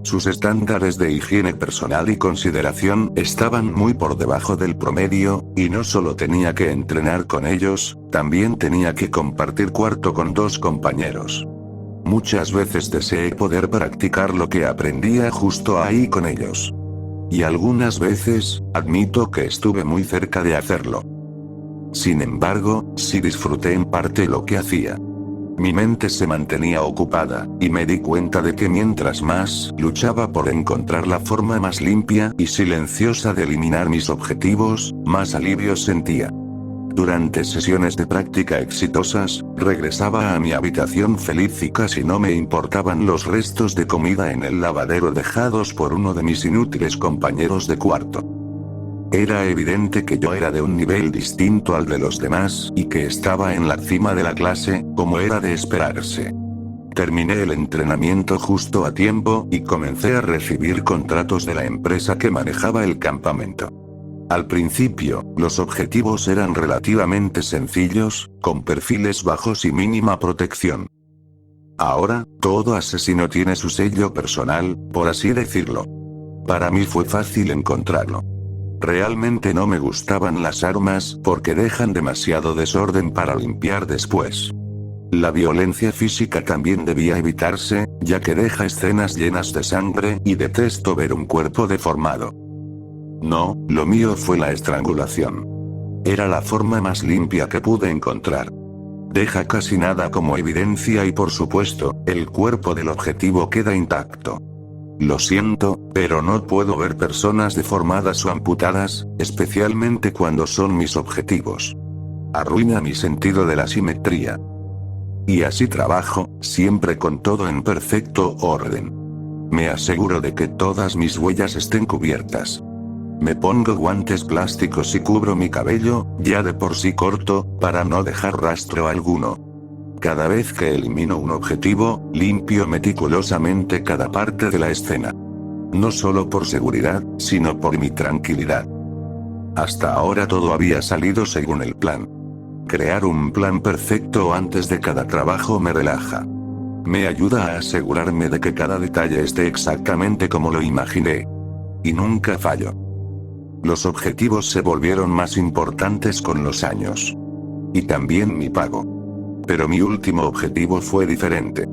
Sus estándares de higiene personal y consideración estaban muy por debajo del promedio, y no solo tenía que entrenar con ellos, también tenía que compartir cuarto con 2 compañeros. Muchas veces deseé poder practicar lo que aprendía justo ahí con ellos. Y algunas veces, admito que estuve muy cerca de hacerlo. Sin embargo, sí disfruté en parte lo que hacía. Mi mente se mantenía ocupada, y me di cuenta de que mientras más luchaba por encontrar la forma más limpia y silenciosa de eliminar mis objetivos, más alivio sentía. Durante sesiones de práctica exitosas, regresaba a mi habitación feliz y casi no me importaban los restos de comida en el lavadero dejados por uno de mis inútiles compañeros de cuarto. Era evidente que yo era de un nivel distinto al de los demás, y que estaba en la cima de la clase, como era de esperarse. Terminé el entrenamiento justo a tiempo, y comencé a recibir contratos de la empresa que manejaba el campamento. Al principio, los objetivos eran relativamente sencillos, con perfiles bajos y mínima protección. Ahora, todo asesino tiene su sello personal, por así decirlo. Para mí fue fácil encontrarlo. Realmente no me gustaban las armas porque dejan demasiado desorden para limpiar después. La violencia física también debía evitarse, ya que deja escenas llenas de sangre y detesto ver un cuerpo deformado. No, lo mío fue la estrangulación. Era la forma más limpia que pude encontrar. Deja casi nada como evidencia y por supuesto, el cuerpo del objetivo queda intacto. Lo siento, pero no puedo ver personas deformadas o amputadas, especialmente cuando son mis objetivos. Arruina mi sentido de la simetría. Y así trabajo, siempre con todo en perfecto orden. Me aseguro de que todas mis huellas estén cubiertas. Me pongo guantes plásticos y cubro mi cabello, ya de por sí corto, para no dejar rastro alguno. Cada vez que elimino un objetivo, limpio meticulosamente cada parte de la escena. No solo por seguridad, sino por mi tranquilidad. Hasta ahora todo había salido según el plan. Crear un plan perfecto antes de cada trabajo me relaja. Me ayuda a asegurarme de que cada detalle esté exactamente como lo imaginé. Y nunca fallo. Los objetivos se volvieron más importantes con los años. Y también mi pago. Pero mi último objetivo fue diferente.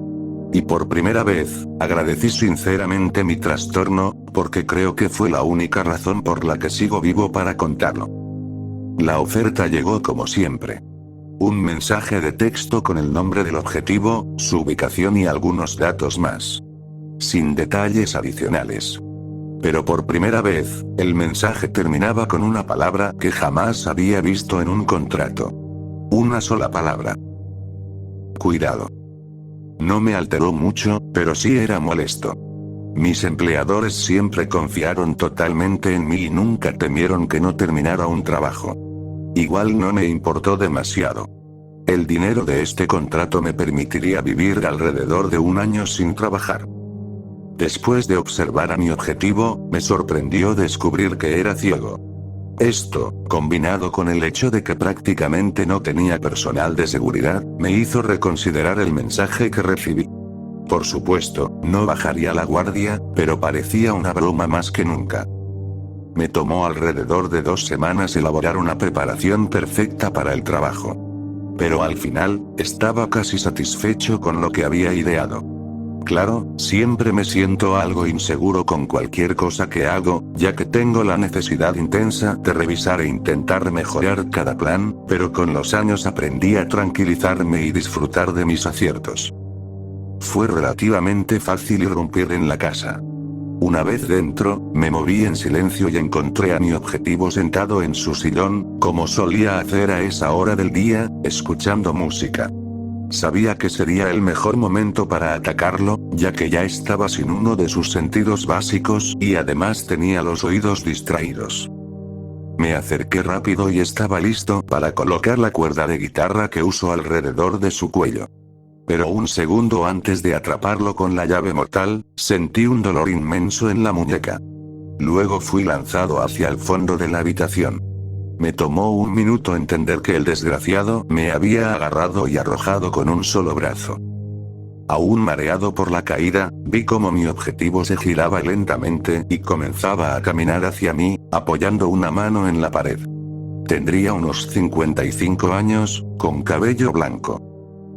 Y por primera vez, agradecí sinceramente mi trastorno, porque creo que fue la única razón por la que sigo vivo para contarlo. La oferta llegó como siempre. Un mensaje de texto con el nombre del objetivo, su ubicación y algunos datos más. Sin detalles adicionales. Pero por primera vez, el mensaje terminaba con una palabra que jamás había visto en un contrato. Una sola palabra. Cuidado. No me alteró mucho, pero sí era molesto. Mis empleadores siempre confiaron totalmente en mí y nunca temieron que no terminara un trabajo. Igual no me importó demasiado. El dinero de este contrato me permitiría vivir alrededor de un año sin trabajar. Después de observar a mi objetivo, me sorprendió descubrir que era ciego. Esto, combinado con el hecho de que prácticamente no tenía personal de seguridad, me hizo reconsiderar el mensaje que recibí. Por supuesto, no bajaría la guardia, pero parecía una broma más que nunca. Me tomó alrededor de 2 semanas elaborar una preparación perfecta para el trabajo. Pero al final, estaba casi satisfecho con lo que había ideado. Claro, siempre me siento algo inseguro con cualquier cosa que hago, ya que tengo la necesidad intensa de revisar e intentar mejorar cada plan, pero con los años aprendí a tranquilizarme y disfrutar de mis aciertos. Fue relativamente fácil irrumpir en la casa. Una vez dentro, me moví en silencio y encontré a mi objetivo sentado en su sillón, como solía hacer a esa hora del día, escuchando música. Sabía que sería el mejor momento para atacarlo, ya que ya estaba sin uno de sus sentidos básicos y además tenía los oídos distraídos. Me acerqué rápido y estaba listo para colocar la cuerda de guitarra que uso alrededor de su cuello. Pero un segundo antes de atraparlo con la llave mortal, sentí un dolor inmenso en la muñeca. Luego fui lanzado hacia el fondo de la habitación. Me tomó un minuto entender que el desgraciado me había agarrado y arrojado con un solo brazo. Aún mareado por la caída, vi cómo mi objetivo se giraba lentamente y comenzaba a caminar hacia mí, apoyando una mano en la pared. Tendría unos 55 años, con cabello blanco.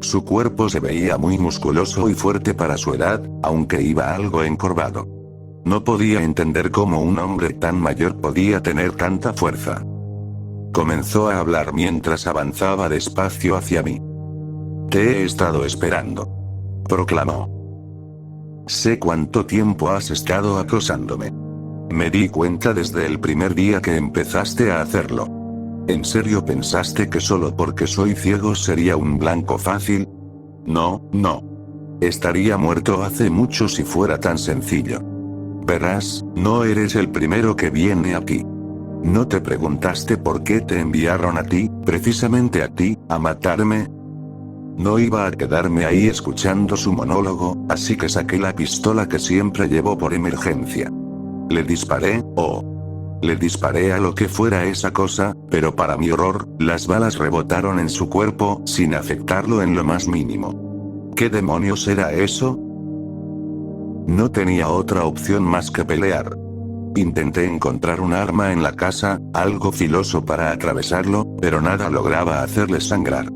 Su cuerpo se veía muy musculoso y fuerte para su edad, aunque iba algo encorvado. No podía entender cómo un hombre tan mayor podía tener tanta fuerza. Comenzó a hablar mientras avanzaba despacio hacia mí. «Te he estado esperando», proclamó. «Sé cuánto tiempo has estado acosándome. Me di cuenta desde el primer día que empezaste a hacerlo. ¿En serio pensaste que solo porque soy ciego sería un blanco fácil? No, no. Estaría muerto hace mucho si fuera tan sencillo. Verás, no eres el primero que viene aquí. ¿No te preguntaste por qué te enviaron a ti, precisamente a ti, a matarme?» No iba a quedarme ahí escuchando su monólogo, así que saqué la pistola que siempre llevo por emergencia. Le disparé, Le disparé a lo que fuera esa cosa, pero para mi horror, las balas rebotaron en su cuerpo, sin afectarlo en lo más mínimo. ¿Qué demonios era eso? No tenía otra opción más que pelear. Intenté encontrar un arma en la casa, algo filoso para atravesarlo, pero nada lograba hacerle sangrar.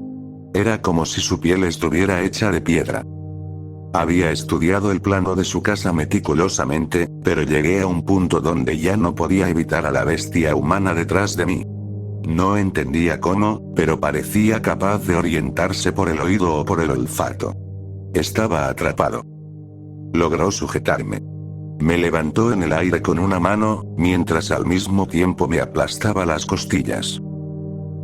Era como si su piel estuviera hecha de piedra. Había estudiado el plano de su casa meticulosamente, pero llegué a un punto donde ya no podía evitar a la bestia humana detrás de mí. No entendía cómo, pero parecía capaz de orientarse por el oído o por el olfato. Estaba atrapado. Logró sujetarme. Me levantó en el aire con una mano, mientras al mismo tiempo me aplastaba las costillas.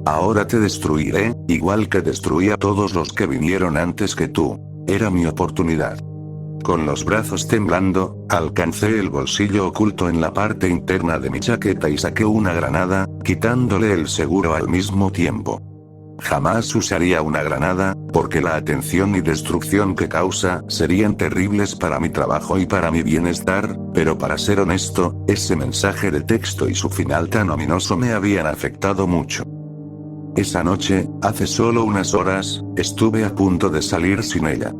«Ahora te destruiré, igual que destruí a todos los que vinieron antes que tú». Era mi oportunidad. Con los brazos temblando, alcancé el bolsillo oculto en la parte interna de mi chaqueta y saqué una granada, quitándole el seguro al mismo tiempo. Jamás usaría una granada, porque la atención y destrucción que causa serían terribles para mi trabajo y para mi bienestar, pero para ser honesto, ese mensaje de texto y su final tan ominoso me habían afectado mucho. Esa noche, hace solo unas horas, estuve a punto de salir sin ella.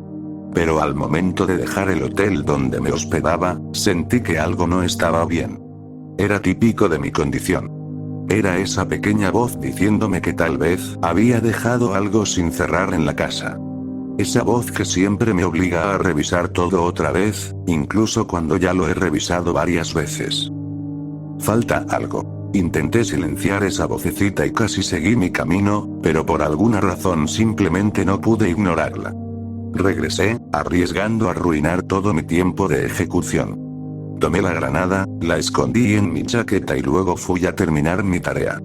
Pero al momento de dejar el hotel donde me hospedaba, sentí que algo no estaba bien. Era típico de mi condición. Era esa pequeña voz diciéndome que tal vez había dejado algo sin cerrar en la casa. Esa voz que siempre me obliga a revisar todo otra vez, incluso cuando ya lo he revisado varias veces. Falta algo. Intenté silenciar esa vocecita y casi seguí mi camino, pero por alguna razón simplemente no pude ignorarla. Regresé, arriesgando arruinar todo mi tiempo de ejecución. Tomé la granada, la escondí en mi chaqueta y luego fui a terminar mi tarea.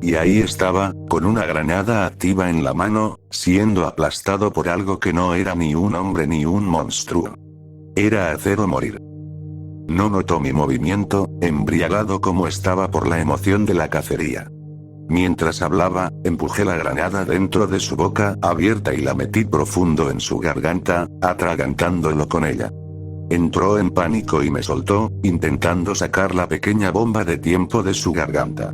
Y ahí estaba, con una granada activa en la mano, siendo aplastado por algo que no era ni un hombre ni un monstruo. Era hacer o morir. No notó mi movimiento, embriagado como estaba por la emoción de la cacería. Mientras hablaba, empujé la granada dentro de su boca abierta y la metí profundo en su garganta, atragantándolo con ella. Entró en pánico y me soltó, intentando sacar la pequeña bomba de tiempo de su garganta.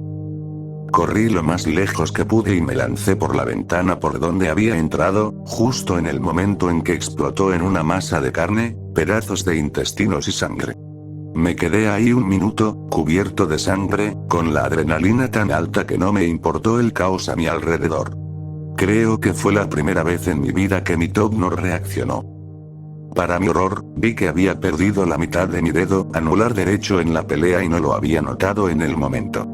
Corrí lo más lejos que pude y me lancé por la ventana por donde había entrado, justo en el momento en que explotó en una masa de carne, pedazos de intestinos y sangre. Me quedé ahí un minuto, cubierto de sangre, con la adrenalina tan alta que no me importó el caos a mi alrededor. Creo que fue la primera vez en mi vida que mi TOC no reaccionó. Para mi horror, vi que había perdido la mitad de mi dedo anular derecho en la pelea y no lo había notado en el momento.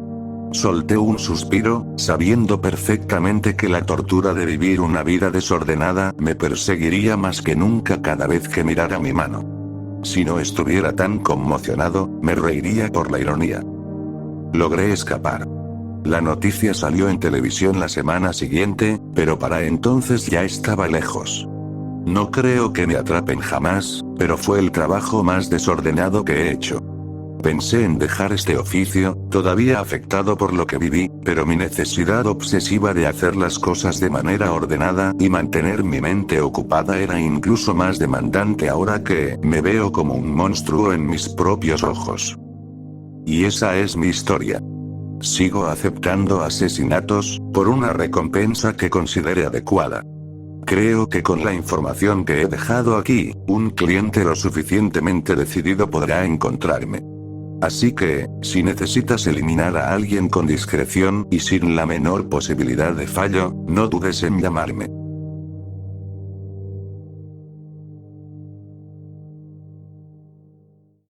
Solté un suspiro, sabiendo perfectamente que la tortura de vivir una vida desordenada me perseguiría más que nunca cada vez que mirara mi mano. Si no estuviera tan conmocionado, me reiría por la ironía. Logré escapar. La noticia salió en televisión la semana siguiente, pero para entonces ya estaba lejos. No creo que me atrapen jamás, pero fue el trabajo más desordenado que he hecho. Pensé en dejar este oficio, todavía afectado por lo que viví, pero mi necesidad obsesiva de hacer las cosas de manera ordenada y mantener mi mente ocupada era incluso más demandante ahora que me veo como un monstruo en mis propios ojos. Y esa es mi historia. Sigo aceptando asesinatos, por una recompensa que considere adecuada. Creo que con la información que he dejado aquí, un cliente lo suficientemente decidido podrá encontrarme. Así que, si necesitas eliminar a alguien con discreción y sin la menor posibilidad de fallo, no dudes en llamarme.